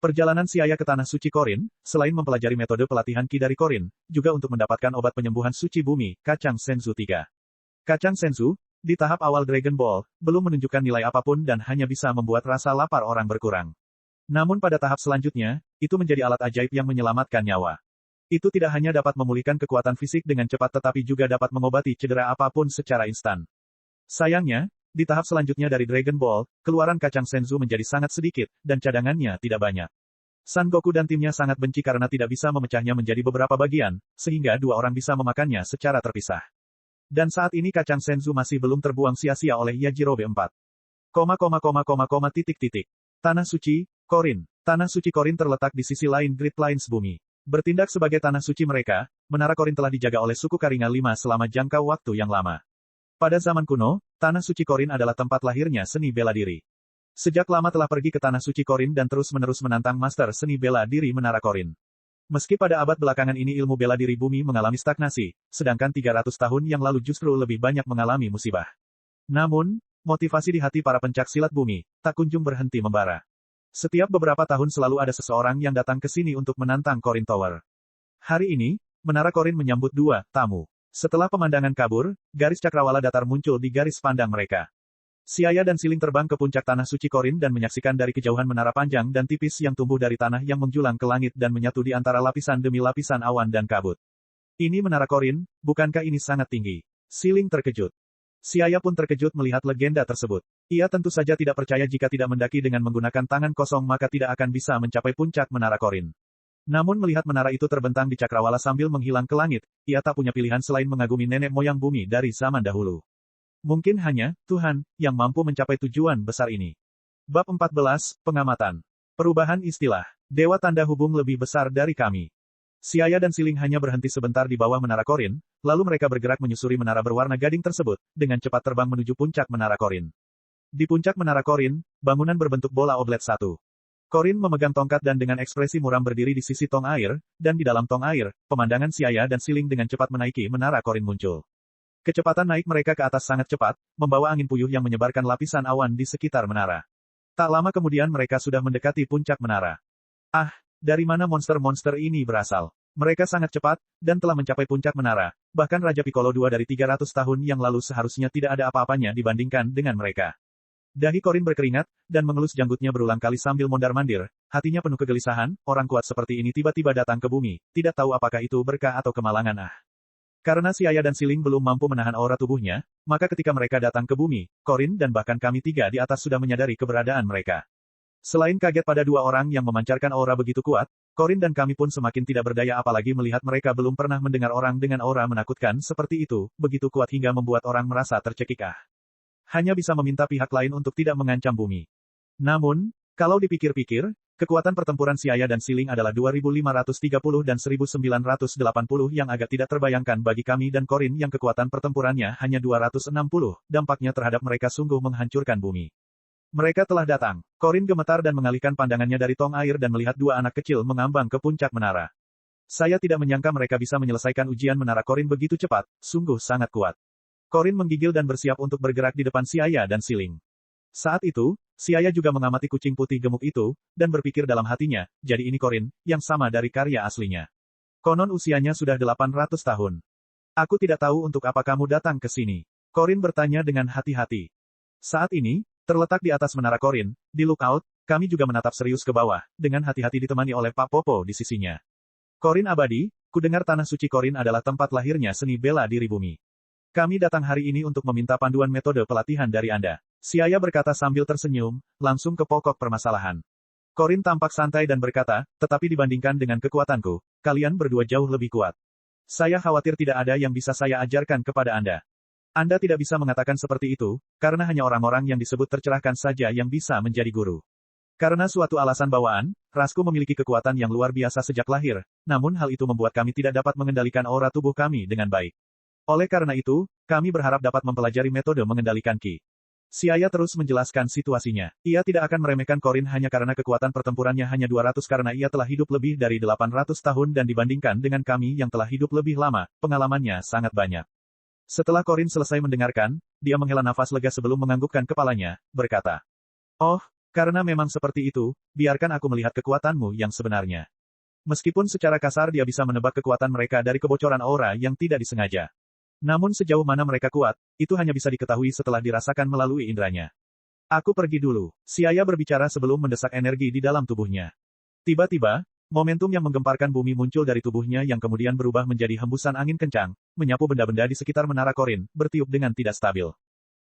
Perjalanan si ayah ke Tanah Suci Korin, selain mempelajari metode pelatihan Ki dari Korin, juga untuk mendapatkan obat penyembuhan suci bumi, Kacang Senzu 3. Kacang Senzu, di tahap awal Dragon Ball, belum menunjukkan nilai apapun dan hanya bisa membuat rasa lapar orang berkurang. Namun pada tahap selanjutnya, itu menjadi alat ajaib yang menyelamatkan nyawa. Itu tidak hanya dapat memulihkan kekuatan fisik dengan cepat tetapi juga dapat mengobati cedera apapun secara instan. Sayangnya, di tahap selanjutnya dari Dragon Ball, keluaran Kacang Senzu menjadi sangat sedikit, dan cadangannya tidak banyak. Son Goku dan timnya sangat benci karena tidak bisa memecahnya menjadi beberapa bagian, sehingga dua orang bisa memakannya secara terpisah. Dan saat ini Kacang Senzu masih belum terbuang sia-sia oleh Yajirobe 4. Tanah Suci, Korin. Tanah Suci Korin terletak di sisi lain Great Plains bumi. Bertindak sebagai tanah suci mereka, Menara Korin telah dijaga oleh suku Karinga 5 selama jangka waktu yang lama. Pada zaman kuno, Tanah Suci Korin adalah tempat lahirnya seni bela diri. Sejak lama telah pergi ke Tanah Suci Korin dan terus-menerus menantang master seni bela diri Menara Korin. Meski pada abad belakangan ini ilmu bela diri bumi mengalami stagnasi, sedangkan 300 tahun yang lalu justru lebih banyak mengalami musibah. Namun, motivasi di hati para pencak silat bumi, tak kunjung berhenti membara. Setiap beberapa tahun selalu ada seseorang yang datang ke sini untuk menantang Korin Tower. Hari ini, Menara Korin menyambut dua tamu. Setelah pemandangan kabur, garis cakrawala datar muncul di garis pandang mereka. Si ayah dan Siling terbang ke puncak Tanah Suci Korin dan menyaksikan dari kejauhan menara panjang dan tipis yang tumbuh dari tanah yang menjulang ke langit dan menyatu di antara lapisan demi lapisan awan dan kabut. Ini Menara Korin, bukankah ini sangat tinggi? Siling terkejut. Si ayah pun terkejut melihat legenda tersebut. Ia tentu saja tidak percaya jika tidak mendaki dengan menggunakan tangan kosong maka tidak akan bisa mencapai puncak Menara Korin. Namun melihat menara itu terbentang di cakrawala sambil menghilang ke langit, ia tak punya pilihan selain mengagumi nenek moyang bumi dari zaman dahulu. Mungkin hanya Tuhan yang mampu mencapai tujuan besar ini. Bab 14, Pengamatan. Perubahan istilah. Dewa tanda hubung lebih besar dari kami. Siaya dan Siling hanya berhenti sebentar di bawah menara Korin, lalu mereka bergerak menyusuri menara berwarna gading tersebut, dengan cepat terbang menuju puncak menara Korin. Di puncak menara Korin, bangunan berbentuk bola oblet satu. Korin memegang tongkat dan dengan ekspresi muram berdiri di sisi tong air, dan di dalam tong air, pemandangan Siaya dan Siling dengan cepat menaiki menara Korin muncul. Kecepatan naik mereka ke atas sangat cepat, membawa angin puyuh yang menyebarkan lapisan awan di sekitar menara. Tak lama kemudian mereka sudah mendekati puncak menara. Ah, dari mana monster-monster ini berasal? Mereka sangat cepat, dan telah mencapai puncak menara. Bahkan Raja Piccolo II dari 300 tahun yang lalu seharusnya tidak ada apa-apanya dibandingkan dengan mereka. Dahi Korin berkeringat, dan mengelus janggutnya berulang kali sambil mondar-mandir. Hatinya penuh kegelisahan, orang kuat seperti ini tiba-tiba datang ke bumi, tidak tahu apakah itu berkah atau kemalangan. Karena Siaya dan Siling belum mampu menahan aura tubuhnya, maka ketika mereka datang ke bumi, Korin dan bahkan kami tiga di atas sudah menyadari keberadaan mereka. Selain kaget pada dua orang yang memancarkan aura begitu kuat, Korin dan kami pun semakin tidak berdaya apalagi melihat mereka belum pernah mendengar orang dengan aura menakutkan seperti itu, begitu kuat hingga membuat orang merasa tercekik. Hanya bisa meminta pihak lain untuk tidak mengancam bumi. Namun, kalau dipikir-pikir, kekuatan pertempuran Siaya dan Siling adalah 2530 dan 1980 yang agak tidak terbayangkan bagi kami dan Korin yang kekuatan pertempurannya hanya 260, dampaknya terhadap mereka sungguh menghancurkan bumi. Mereka telah datang. Korin gemetar dan mengalihkan pandangannya dari tong air dan melihat dua anak kecil mengambang ke puncak menara. Saya tidak menyangka mereka bisa menyelesaikan ujian menara Korin begitu cepat, sungguh sangat kuat. Korin menggigil dan bersiap untuk bergerak di depan Siaya dan Siling. Saat itu, Siaya juga mengamati kucing putih gemuk itu, dan berpikir dalam hatinya, jadi ini Korin, yang sama dari karya aslinya. Konon usianya sudah 800 tahun. Aku tidak tahu untuk apa kamu datang ke sini. Korin bertanya dengan hati-hati. Saat ini, terletak di atas menara Korin, di lookout, kami juga menatap serius ke bawah, dengan hati-hati ditemani oleh Pak Popo di sisinya. Korin abadi, kudengar tanah suci Korin adalah tempat lahirnya seni bela diri bumi. Kami datang hari ini untuk meminta panduan metode pelatihan dari Anda. Siaya berkata sambil tersenyum, langsung ke pokok permasalahan. Korin tampak santai dan berkata, tetapi dibandingkan dengan kekuatanku, kalian berdua jauh lebih kuat. Saya khawatir tidak ada yang bisa saya ajarkan kepada Anda. Anda tidak bisa mengatakan seperti itu, karena hanya orang-orang yang disebut tercerahkan saja yang bisa menjadi guru. Karena suatu alasan bawaan, rasku memiliki kekuatan yang luar biasa sejak lahir, namun hal itu membuat kami tidak dapat mengendalikan aura tubuh kami dengan baik. Oleh karena itu, kami berharap dapat mempelajari metode mengendalikan Ki. Siaya terus menjelaskan situasinya. Ia tidak akan meremehkan Korin hanya karena kekuatan pertempurannya hanya 200 karena ia telah hidup lebih dari 800 tahun dan dibandingkan dengan kami yang telah hidup lebih lama, pengalamannya sangat banyak. Setelah Korin selesai mendengarkan, dia menghela nafas lega sebelum menganggukkan kepalanya, berkata, "Oh, karena memang seperti itu, biarkan aku melihat kekuatanmu yang sebenarnya." Meskipun secara kasar dia bisa menebak kekuatan mereka dari kebocoran aura yang tidak disengaja. Namun sejauh mana mereka kuat, itu hanya bisa diketahui setelah dirasakan melalui indranya. Aku pergi dulu. Siaya berbicara sebelum mendesak energi di dalam tubuhnya. Tiba-tiba, momentum yang menggemparkan bumi muncul dari tubuhnya yang kemudian berubah menjadi hembusan angin kencang, menyapu benda-benda di sekitar menara Korin, bertiup dengan tidak stabil.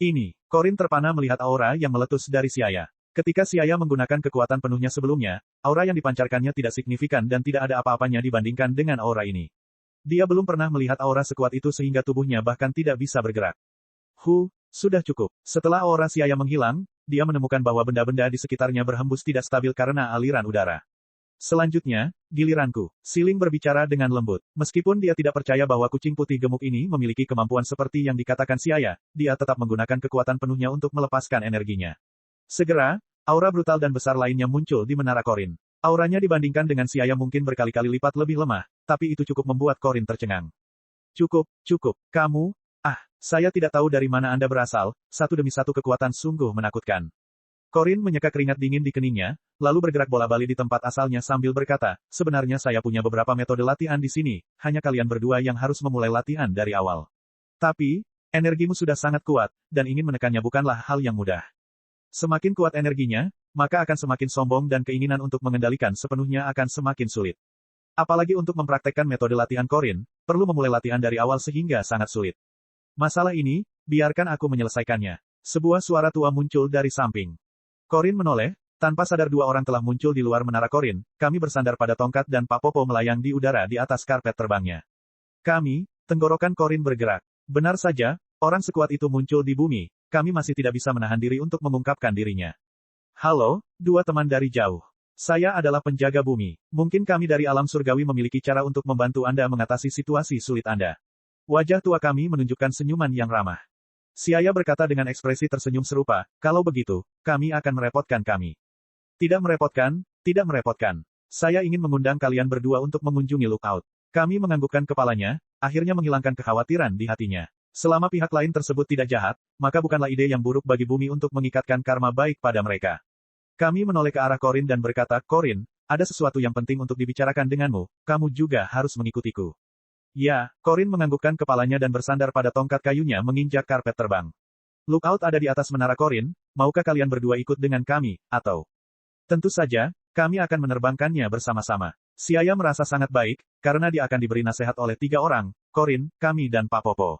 Ini, Korin terpana melihat aura yang meletus dari Siaya. Ketika Siaya menggunakan kekuatan penuhnya sebelumnya, aura yang dipancarkannya tidak signifikan dan tidak ada apa-apanya dibandingkan dengan aura ini. Dia belum pernah melihat aura sekuat itu sehingga tubuhnya bahkan tidak bisa bergerak. Sudah cukup. Setelah aura Siaya menghilang, dia menemukan bahwa benda-benda di sekitarnya berhembus tidak stabil karena aliran udara. Selanjutnya, giliranku. Siling berbicara dengan lembut. Meskipun dia tidak percaya bahwa kucing putih gemuk ini memiliki kemampuan seperti yang dikatakan Siaya, dia tetap menggunakan kekuatan penuhnya untuk melepaskan energinya. Segera, aura brutal dan besar lainnya muncul di menara Korin. Auranya dibandingkan dengan Siaya mungkin berkali-kali lipat lebih lemah, tapi itu cukup membuat Korin tercengang. Cukup, kamu, saya tidak tahu dari mana Anda berasal, satu demi satu kekuatan sungguh menakutkan. Korin menyeka keringat dingin di keningnya, lalu bergerak bola-balik di tempat asalnya sambil berkata, sebenarnya saya punya beberapa metode latihan di sini, hanya kalian berdua yang harus memulai latihan dari awal. Tapi, energimu sudah sangat kuat, dan ingin menekannya bukanlah hal yang mudah. Semakin kuat energinya, maka akan semakin sombong dan keinginan untuk mengendalikan sepenuhnya akan semakin sulit. Apalagi untuk mempraktekkan metode latihan Korin, perlu memulai latihan dari awal sehingga sangat sulit. Masalah ini, biarkan aku menyelesaikannya. Sebuah suara tua muncul dari samping. Korin menoleh, tanpa sadar dua orang telah muncul di luar menara Korin, kami bersandar pada tongkat dan Pak Popo melayang di udara di atas karpet terbangnya. Tenggorokan Korin bergerak. Benar saja, orang sekuat itu muncul di bumi, kami masih tidak bisa menahan diri untuk mengungkapkan dirinya. Halo, dua teman dari jauh. Saya adalah penjaga bumi. Mungkin kami dari alam surgawi memiliki cara untuk membantu Anda mengatasi situasi sulit Anda. Wajah tua kami menunjukkan senyuman yang ramah. Siaya berkata dengan ekspresi tersenyum serupa, kalau begitu, kami akan merepotkan kami. Tidak merepotkan, tidak merepotkan. Saya ingin mengundang kalian berdua untuk mengunjungi Lookout. Kami menganggukkan kepalanya, akhirnya menghilangkan kekhawatiran di hatinya. Selama pihak lain tersebut tidak jahat, maka bukanlah ide yang buruk bagi bumi untuk mengikatkan karma baik pada mereka. Kami menoleh ke arah Corin dan berkata, Corin, ada sesuatu yang penting untuk dibicarakan denganmu, kamu juga harus mengikutiku. Ya, Corin menganggukkan kepalanya dan bersandar pada tongkat kayunya menginjak karpet terbang. Lookout ada di atas menara Corin, maukah kalian berdua ikut dengan kami, atau? Tentu saja, kami akan menerbangkannya bersama-sama. Siaya merasa sangat baik, karena dia akan diberi nasihat oleh 3 orang, Corin, kami dan Pak Popo.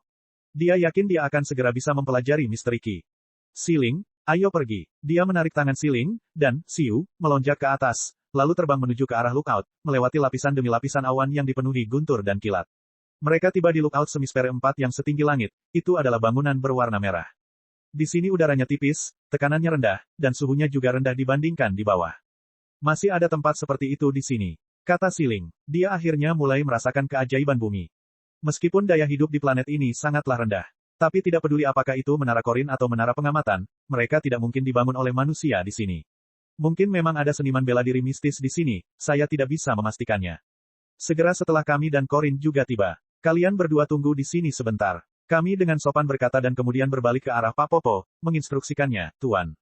Dia yakin dia akan segera bisa mempelajari misteri Qi. Siling, ayo pergi. Dia menarik tangan Siling, dan, Siu, melonjak ke atas, lalu terbang menuju ke arah Lookout, melewati lapisan demi lapisan awan yang dipenuhi guntur dan kilat. Mereka tiba di Lookout Semisfere 4 yang setinggi langit, itu adalah bangunan berwarna merah. Di sini udaranya tipis, tekanannya rendah, dan suhunya juga rendah dibandingkan di bawah. Masih ada tempat seperti itu di sini, kata Siling. Dia akhirnya mulai merasakan keajaiban bumi. Meskipun daya hidup di planet ini sangatlah rendah. Tapi tidak peduli apakah itu menara Corin atau menara pengamatan, mereka tidak mungkin dibangun oleh manusia di sini. Mungkin memang ada seniman bela diri mistis di sini, saya tidak bisa memastikannya. Segera setelah kami dan Corin juga tiba. Kalian berdua tunggu di sini sebentar. Kami dengan sopan berkata dan kemudian berbalik ke arah Pak Popo, menginstruksikannya, Tuan.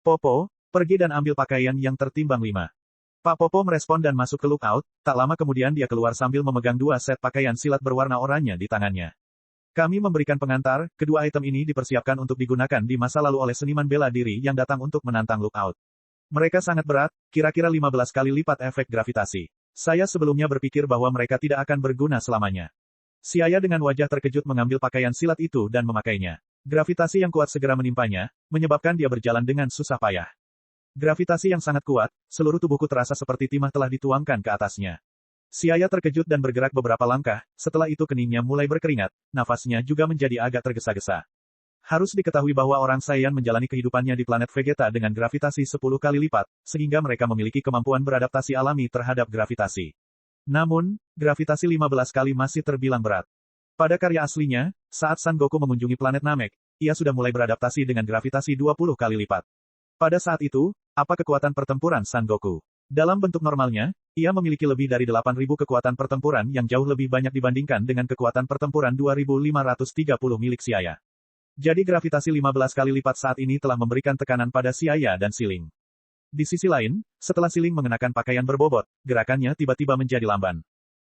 Popo, pergi dan ambil pakaian yang tertimbang 5. Pak Popo merespon dan masuk ke Lookout, tak lama kemudian dia keluar sambil memegang 2 set pakaian silat berwarna oranye di tangannya. Kami memberikan pengantar, kedua item ini dipersiapkan untuk digunakan di masa lalu oleh seniman bela diri yang datang untuk menantang Lookout. Mereka sangat berat, kira-kira 15 kali lipat efek gravitasi. Saya sebelumnya berpikir bahwa mereka tidak akan berguna selamanya. Siaya dengan wajah terkejut mengambil pakaian silat itu dan memakainya. Gravitasi yang kuat segera menimpanya, menyebabkan dia berjalan dengan susah payah. Gravitasi yang sangat kuat, seluruh tubuhku terasa seperti timah telah dituangkan ke atasnya. Siaya terkejut dan bergerak beberapa langkah, setelah itu keningnya mulai berkeringat, nafasnya juga menjadi agak tergesa-gesa. Harus diketahui bahwa orang Saiyan menjalani kehidupannya di planet Vegeta dengan gravitasi 10 kali lipat, sehingga mereka memiliki kemampuan beradaptasi alami terhadap gravitasi. Namun, gravitasi 15 kali masih terbilang berat. Pada karya aslinya, saat Son Goku mengunjungi planet Namek, ia sudah mulai beradaptasi dengan gravitasi 20 kali lipat. Pada saat itu, apa kekuatan pertempuran Son Goku? Dalam bentuk normalnya, ia memiliki lebih dari 8.000 kekuatan pertempuran yang jauh lebih banyak dibandingkan dengan kekuatan pertempuran 2.530 milik Siaya. Jadi gravitasi 15 kali lipat saat ini telah memberikan tekanan pada Siaya dan Siling. Di sisi lain, setelah Siling mengenakan pakaian berbobot, gerakannya tiba-tiba menjadi lamban.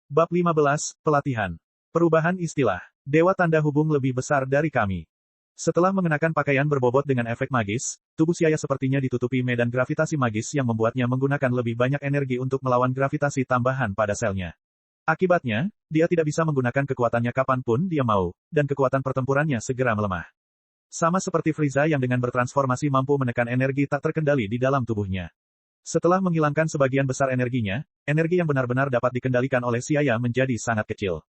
Bab 15, Pelatihan. Perubahan istilah. Dewa tanda hubung lebih besar dari kami. Setelah mengenakan pakaian berbobot dengan efek magis, tubuh Siaya sepertinya ditutupi medan gravitasi magis yang membuatnya menggunakan lebih banyak energi untuk melawan gravitasi tambahan pada selnya. Akibatnya, dia tidak bisa menggunakan kekuatannya kapanpun dia mau, dan kekuatan pertempurannya segera melemah. Sama seperti Frieza yang dengan bertransformasi mampu menekan energi tak terkendali di dalam tubuhnya. Setelah menghilangkan sebagian besar energinya, energi yang benar-benar dapat dikendalikan oleh Siaya menjadi sangat kecil.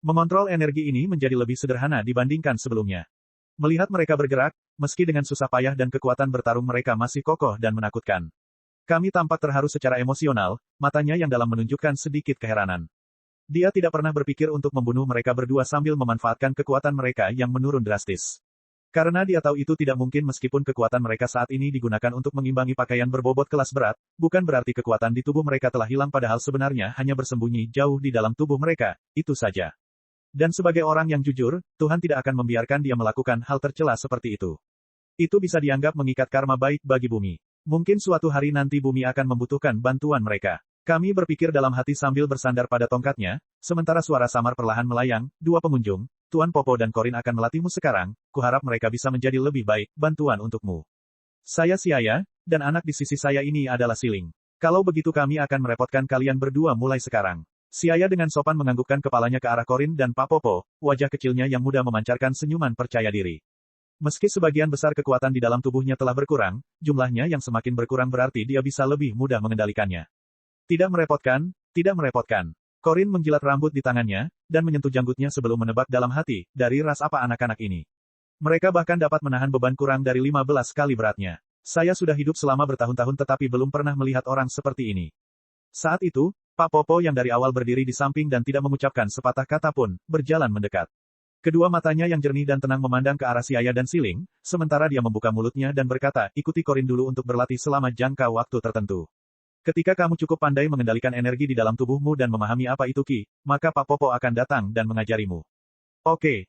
Mengontrol energi ini menjadi lebih sederhana dibandingkan sebelumnya. Melihat mereka bergerak, meski dengan susah payah dan kekuatan bertarung mereka masih kokoh dan menakutkan. Kami tampak terharu secara emosional, matanya yang dalam menunjukkan sedikit keheranan. Dia tidak pernah berpikir untuk membunuh mereka berdua sambil memanfaatkan kekuatan mereka yang menurun drastis. Karena dia tahu itu tidak mungkin meskipun kekuatan mereka saat ini digunakan untuk mengimbangi pakaian berbobot kelas berat, bukan berarti kekuatan di tubuh mereka telah hilang padahal sebenarnya hanya bersembunyi jauh di dalam tubuh mereka, itu saja. Dan sebagai orang yang jujur, Tuhan tidak akan membiarkan dia melakukan hal tercela seperti itu. Itu bisa dianggap mengikat karma baik bagi bumi. Mungkin suatu hari nanti bumi akan membutuhkan bantuan mereka. Kami berpikir dalam hati sambil bersandar pada tongkatnya, sementara suara samar perlahan melayang, 2 pengunjung, Tuan Popo dan Corin akan melatihmu sekarang, kuharap mereka bisa menjadi lebih baik, bantuan untukmu. Saya Siaya, dan anak di sisi saya ini adalah Siling. Kalau begitu kami akan merepotkan kalian berdua mulai sekarang. Siaya dengan sopan menganggukkan kepalanya ke arah Corin dan Pak Popo, wajah kecilnya yang mudah memancarkan senyuman percaya diri. Meski sebagian besar kekuatan di dalam tubuhnya telah berkurang, jumlahnya yang semakin berkurang berarti dia bisa lebih mudah mengendalikannya. Tidak merepotkan, tidak merepotkan. Corin menjilat rambut di tangannya, dan menyentuh janggutnya sebelum menebak dalam hati, dari ras apa anak-anak ini. Mereka bahkan dapat menahan beban kurang dari 15 kali beratnya. Saya sudah hidup selama bertahun-tahun tetapi belum pernah melihat orang seperti ini. Saat itu, Pak Popo yang dari awal berdiri di samping dan tidak mengucapkan sepatah kata pun, berjalan mendekat. Kedua matanya yang jernih dan tenang memandang ke arah Siaya dan Siling, sementara dia membuka mulutnya dan berkata, ikuti Korin dulu untuk berlatih selama jangka waktu tertentu. Ketika kamu cukup pandai mengendalikan energi di dalam tubuhmu dan memahami apa itu Ki, maka Pak Popo akan datang dan mengajarimu. Oke,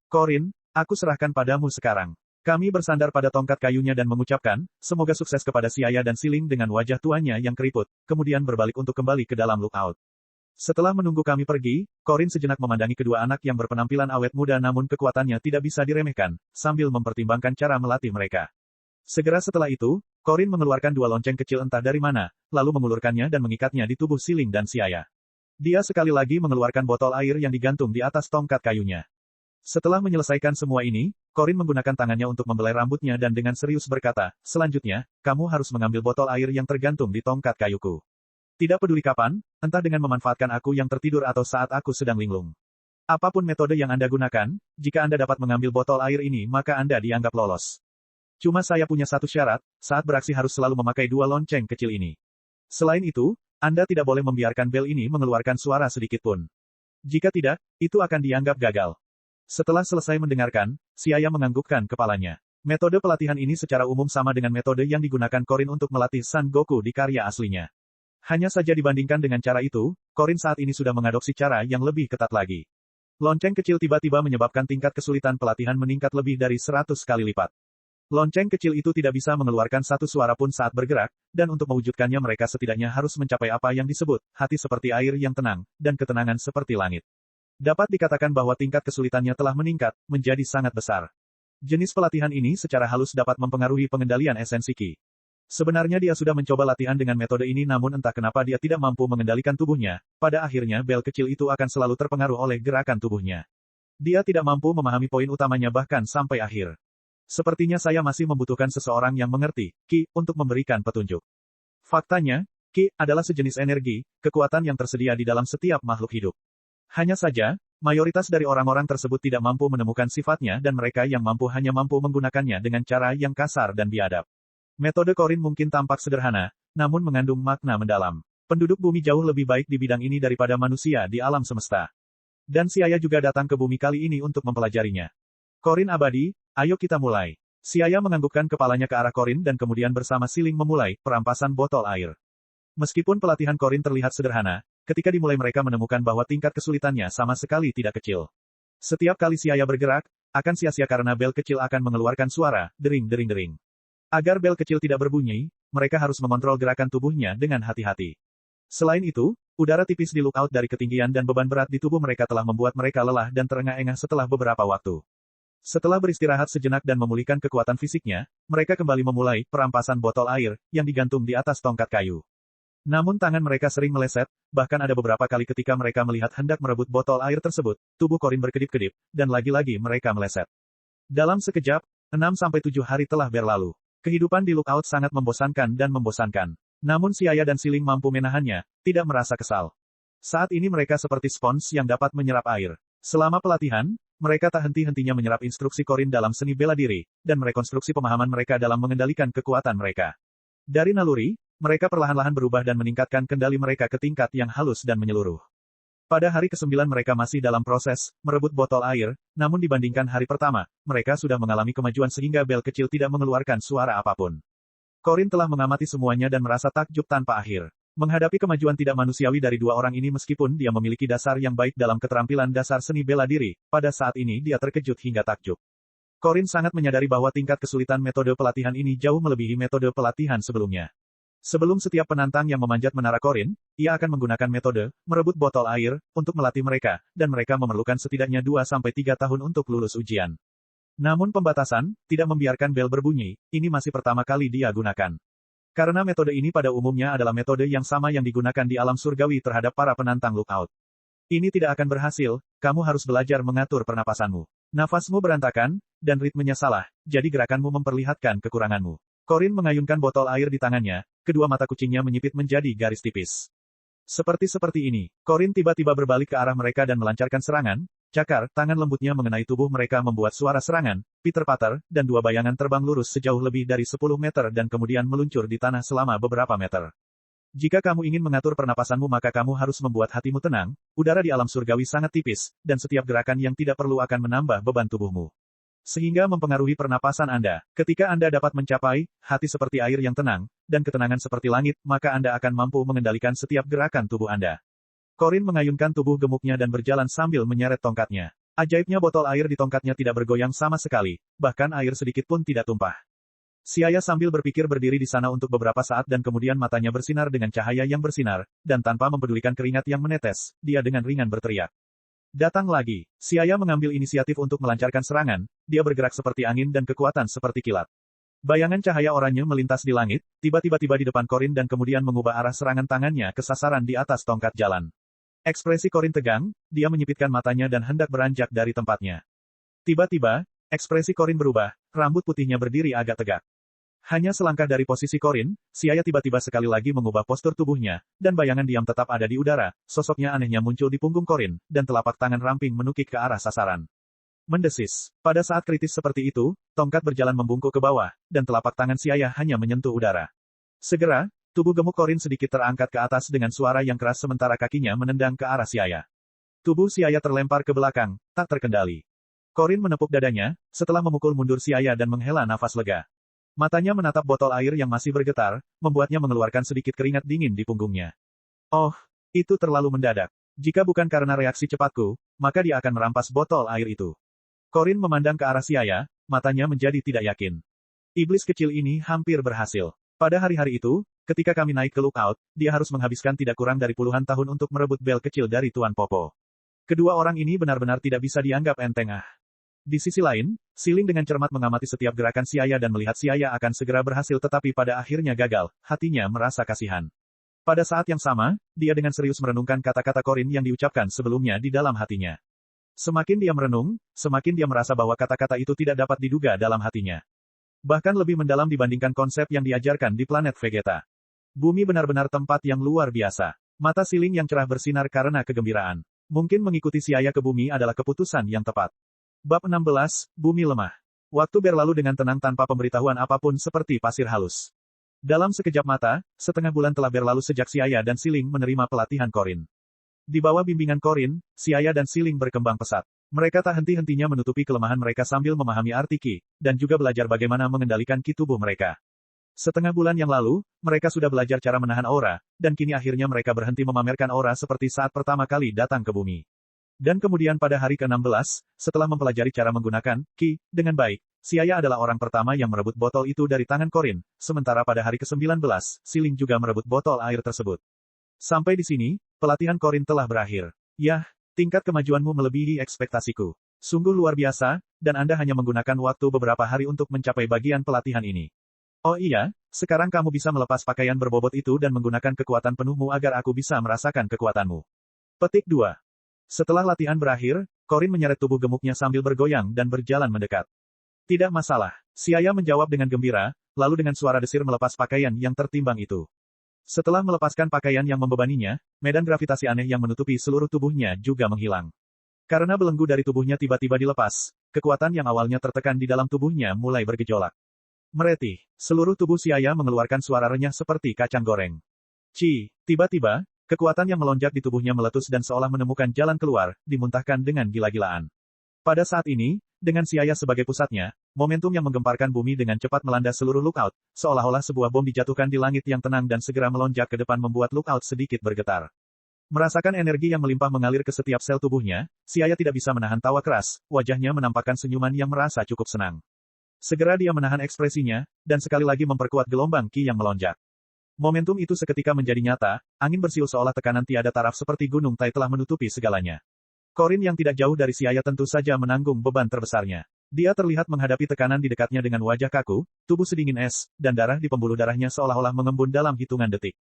Korin, aku serahkan padamu sekarang. Kami bersandar pada tongkat kayunya dan mengucapkan, semoga sukses kepada Siaya dan Siling dengan wajah tuanya yang keriput, kemudian berbalik untuk kembali ke dalam lookout. Setelah menunggu kami pergi, Korin sejenak memandangi kedua anak yang berpenampilan awet muda namun kekuatannya tidak bisa diremehkan, sambil mempertimbangkan cara melatih mereka. Segera setelah itu, Korin mengeluarkan dua lonceng kecil entah dari mana, lalu mengulurkannya dan mengikatnya di tubuh Siling dan Siaya. Dia sekali lagi mengeluarkan botol air yang digantung di atas tongkat kayunya. Setelah menyelesaikan semua ini, Korin menggunakan tangannya untuk membelai rambutnya dan dengan serius berkata, selanjutnya, kamu harus mengambil botol air yang tergantung di tongkat kayuku. Tidak peduli kapan, entah dengan memanfaatkan aku yang tertidur atau saat aku sedang linglung. Apapun metode yang Anda gunakan, jika Anda dapat mengambil botol air ini maka Anda dianggap lolos. Cuma saya punya satu syarat, saat beraksi harus selalu memakai dua lonceng kecil ini. Selain itu, Anda tidak boleh membiarkan bel ini mengeluarkan suara sedikitpun. Jika tidak, itu akan dianggap gagal. Setelah selesai mendengarkan, Siaya menganggukkan kepalanya. Metode pelatihan ini secara umum sama dengan metode yang digunakan Korin untuk melatih Son Goku di karya aslinya. Hanya saja dibandingkan dengan cara itu, Korin saat ini sudah mengadopsi cara yang lebih ketat lagi. Lonceng kecil tiba-tiba menyebabkan tingkat kesulitan pelatihan meningkat lebih dari 100 kali lipat. Lonceng kecil itu tidak bisa mengeluarkan satu suara pun saat bergerak, dan untuk mewujudkannya mereka setidaknya harus mencapai apa yang disebut, hati seperti air yang tenang, dan ketenangan seperti langit. Dapat dikatakan bahwa tingkat kesulitannya telah meningkat, menjadi sangat besar. Jenis pelatihan ini secara halus dapat mempengaruhi pengendalian esensi Ki. Sebenarnya dia sudah mencoba latihan dengan metode ini namun entah kenapa dia tidak mampu mengendalikan tubuhnya, pada akhirnya bel kecil itu akan selalu terpengaruh oleh gerakan tubuhnya. Dia tidak mampu memahami poin utamanya bahkan sampai akhir. Sepertinya saya masih membutuhkan seseorang yang mengerti, Ki, untuk memberikan petunjuk. Faktanya, Ki adalah sejenis energi, kekuatan yang tersedia di dalam setiap makhluk hidup. Hanya saja, mayoritas dari orang-orang tersebut tidak mampu menemukan sifatnya dan mereka yang mampu hanya mampu menggunakannya dengan cara yang kasar dan biadab. Metode Korin mungkin tampak sederhana, namun mengandung makna mendalam. Penduduk bumi jauh lebih baik di bidang ini daripada manusia di alam semesta. Dan Siaya juga datang ke bumi kali ini untuk mempelajarinya. Korin abadi, ayo kita mulai. Siaya menganggukkan kepalanya ke arah Korin dan kemudian bersama Siling memulai perampasan botol air. Meskipun pelatihan Korin terlihat sederhana, ketika dimulai mereka menemukan bahwa tingkat kesulitannya sama sekali tidak kecil. Setiap kali Siaya bergerak, akan sia-sia karena bel kecil akan mengeluarkan suara, dering-dering-dering. Agar bel kecil tidak berbunyi, mereka harus mengontrol gerakan tubuhnya dengan hati-hati. Selain itu, udara tipis di lookout dari ketinggian dan beban berat di tubuh mereka telah membuat mereka lelah dan terengah-engah setelah beberapa waktu. Setelah beristirahat sejenak dan memulihkan kekuatan fisiknya, mereka kembali memulai perampasan botol air, yang digantung di atas tongkat kayu. Namun tangan mereka sering meleset, bahkan ada beberapa kali ketika mereka melihat hendak merebut botol air tersebut, tubuh Korin berkedip-kedip, dan lagi-lagi mereka meleset. Dalam sekejap, 6-7 hari telah berlalu. Kehidupan di lookout sangat membosankan dan membosankan. Namun Siaya dan Siling mampu menahannya, tidak merasa kesal. Saat ini mereka seperti spons yang dapat menyerap air. Selama pelatihan, mereka tak henti-hentinya menyerap instruksi Korin dalam seni bela diri, dan merekonstruksi pemahaman mereka dalam mengendalikan kekuatan mereka. Dari naluri, mereka perlahan-lahan berubah dan meningkatkan kendali mereka ke tingkat yang halus dan menyeluruh. Pada hari ke-9 mereka masih dalam proses merebut botol air, namun dibandingkan hari pertama, mereka sudah mengalami kemajuan sehingga bel kecil tidak mengeluarkan suara apapun. Korin telah mengamati semuanya dan merasa takjub tanpa akhir. Menghadapi kemajuan tidak manusiawi dari dua orang ini meskipun dia memiliki dasar yang baik dalam keterampilan dasar seni bela diri, pada saat ini dia terkejut hingga takjub. Korin sangat menyadari bahwa tingkat kesulitan metode pelatihan ini jauh melebihi metode pelatihan sebelumnya. Sebelum setiap penantang yang memanjat menara Korin, ia akan menggunakan metode merebut botol air untuk melatih mereka, dan mereka memerlukan setidaknya 2-3 tahun untuk lulus ujian. Namun pembatasan, tidak membiarkan bel berbunyi, ini masih pertama kali dia gunakan. Karena metode ini pada umumnya adalah metode yang sama yang digunakan di alam surgawi terhadap para penantang lookout. Ini tidak akan berhasil, kamu harus belajar mengatur pernapasanmu. Nafasmu berantakan, dan ritmenya salah, jadi gerakanmu memperlihatkan kekuranganmu. Korin mengayunkan botol air di tangannya, kedua mata kucingnya menyipit menjadi garis tipis. Seperti ini, Korin tiba-tiba berbalik ke arah mereka dan melancarkan serangan, Cakar, tangan lembutnya mengenai tubuh mereka membuat suara serangan, pitter-patter, dan dua bayangan terbang lurus sejauh lebih dari 10 meter dan kemudian meluncur di tanah selama beberapa meter. Jika kamu ingin mengatur pernapasanmu maka kamu harus membuat hatimu tenang, udara di alam surgawi sangat tipis, dan setiap gerakan yang tidak perlu akan menambah beban tubuhmu. Sehingga mempengaruhi pernapasan Anda. Ketika Anda dapat mencapai hati seperti air yang tenang, dan ketenangan seperti langit, maka Anda akan mampu mengendalikan setiap gerakan tubuh Anda. Corin mengayunkan tubuh gemuknya dan berjalan sambil menyeret tongkatnya. Ajaibnya botol air di tongkatnya tidak bergoyang sama sekali, bahkan air sedikit pun tidak tumpah. Xiaya sambil berpikir berdiri di sana untuk beberapa saat dan kemudian matanya bersinar dengan cahaya yang bersinar, dan tanpa mempedulikan keringat yang menetes, dia dengan ringan berteriak. Datang lagi. Xiaya mengambil inisiatif untuk melancarkan serangan, dia bergerak seperti angin dan kekuatan seperti kilat. Bayangan cahaya oranye melintas di langit, tiba-tiba di depan Corin dan kemudian mengubah arah serangan tangannya ke sasaran di atas tongkat jalan. Ekspresi Corin tegang, dia menyipitkan matanya dan hendak beranjak dari tempatnya. Tiba-tiba, ekspresi Corin berubah, rambut putihnya berdiri agak tegak. Hanya selangkah dari posisi Corin, Xiaya tiba-tiba sekali lagi mengubah postur tubuhnya, dan bayangan diam tetap ada di udara, sosoknya anehnya muncul di punggung Corin, dan telapak tangan ramping menukik ke arah sasaran. Mendesis. Pada saat kritis seperti itu, tongkat berjalan membungkuk ke bawah, dan telapak tangan Xiaya hanya menyentuh udara. Segera, tubuh gemuk Corin sedikit terangkat ke atas dengan suara yang keras sementara kakinya menendang ke arah Xiaya. Tubuh Xiaya terlempar ke belakang, tak terkendali. Corin menepuk dadanya, setelah memukul mundur Xiaya dan menghela nafas lega. Matanya menatap botol air yang masih bergetar, membuatnya mengeluarkan sedikit keringat dingin di punggungnya. Oh, itu terlalu mendadak. Jika bukan karena reaksi cepatku, maka dia akan merampas botol air itu. Corin memandang ke arah Xiaya, matanya menjadi tidak yakin. Iblis kecil ini hampir berhasil. Pada hari-hari itu, ketika kami naik ke lookout, dia harus menghabiskan tidak kurang dari puluhan tahun untuk merebut bel kecil dari Tuan Popo. Kedua orang ini benar-benar tidak bisa dianggap enteng. Di sisi lain, Siling dengan cermat mengamati setiap gerakan Xiaya dan melihat Xiaya akan segera berhasil tetapi pada akhirnya gagal, hatinya merasa kasihan. Pada saat yang sama, dia dengan serius merenungkan kata-kata Corin yang diucapkan sebelumnya di dalam hatinya. Semakin dia merenung, semakin dia merasa bahwa kata-kata itu tidak dapat diduga dalam hatinya. Bahkan lebih mendalam dibandingkan konsep yang diajarkan di planet Vegeta. Bumi benar-benar tempat yang luar biasa. Mata Siling yang cerah bersinar karena kegembiraan. Mungkin mengikuti Xiaya ke bumi adalah keputusan yang tepat. Bab 16, Bumi Lemah. Waktu berlalu dengan tenang tanpa pemberitahuan apapun seperti pasir halus. Dalam sekejap mata, setengah bulan telah berlalu sejak Xiaya dan Siling menerima pelatihan Corin. Di bawah bimbingan Corin, Xiaya dan Siling berkembang pesat. Mereka tak henti-hentinya menutupi kelemahan mereka sambil memahami arti Ki, dan juga belajar bagaimana mengendalikan Ki tubuh mereka. Setengah bulan yang lalu, mereka sudah belajar cara menahan aura, dan kini akhirnya mereka berhenti memamerkan aura seperti saat pertama kali datang ke bumi. Dan kemudian pada hari ke-16, setelah mempelajari cara menggunakan Ki dengan baik, Xiaya adalah orang pertama yang merebut botol itu dari tangan Corin, sementara pada hari ke-19, Siling juga merebut botol air tersebut. Sampai di sini, pelatihan Corin telah berakhir. Yah, tingkat kemajuanmu melebihi ekspektasiku. Sungguh luar biasa, dan Anda hanya menggunakan waktu beberapa hari untuk mencapai bagian pelatihan ini. Oh iya, sekarang kamu bisa melepas pakaian berbobot itu dan menggunakan kekuatan penuhmu agar aku bisa merasakan kekuatanmu. Petik 2. Setelah latihan berakhir, Corin menyeret tubuh gemuknya sambil bergoyang dan berjalan mendekat. Tidak masalah, Xiaya menjawab dengan gembira, lalu dengan suara desir melepas pakaian yang tertimbang itu. Setelah melepaskan pakaian yang membebaninya, medan gravitasi aneh yang menutupi seluruh tubuhnya juga menghilang. Karena belenggu dari tubuhnya tiba-tiba dilepas, kekuatan yang awalnya tertekan di dalam tubuhnya mulai bergejolak. Meretih, seluruh tubuh Xiaya mengeluarkan suara renyah seperti kacang goreng. Tiba-tiba, kekuatan yang melonjak di tubuhnya meletus dan seolah menemukan jalan keluar, dimuntahkan dengan gila-gilaan. Pada saat ini, dengan Xiaya sebagai pusatnya, momentum yang menggemparkan bumi dengan cepat melanda seluruh lookout, seolah-olah sebuah bom dijatuhkan di langit yang tenang dan segera melonjak ke depan membuat lookout sedikit bergetar. Merasakan energi yang melimpah mengalir ke setiap sel tubuhnya, Xiaya tidak bisa menahan tawa keras, wajahnya menampakkan senyuman yang merasa cukup senang. Segera dia menahan ekspresinya, dan sekali lagi memperkuat gelombang Ki yang melonjak. Momentum itu seketika menjadi nyata, angin bersiul seolah tekanan tiada taraf seperti gunung Tai telah menutupi segalanya. Corin yang tidak jauh dari Xiaya tentu saja menanggung beban terbesarnya. Dia terlihat menghadapi tekanan di dekatnya dengan wajah kaku, tubuh sedingin es, dan darah di pembuluh darahnya seolah-olah mengembun dalam hitungan detik.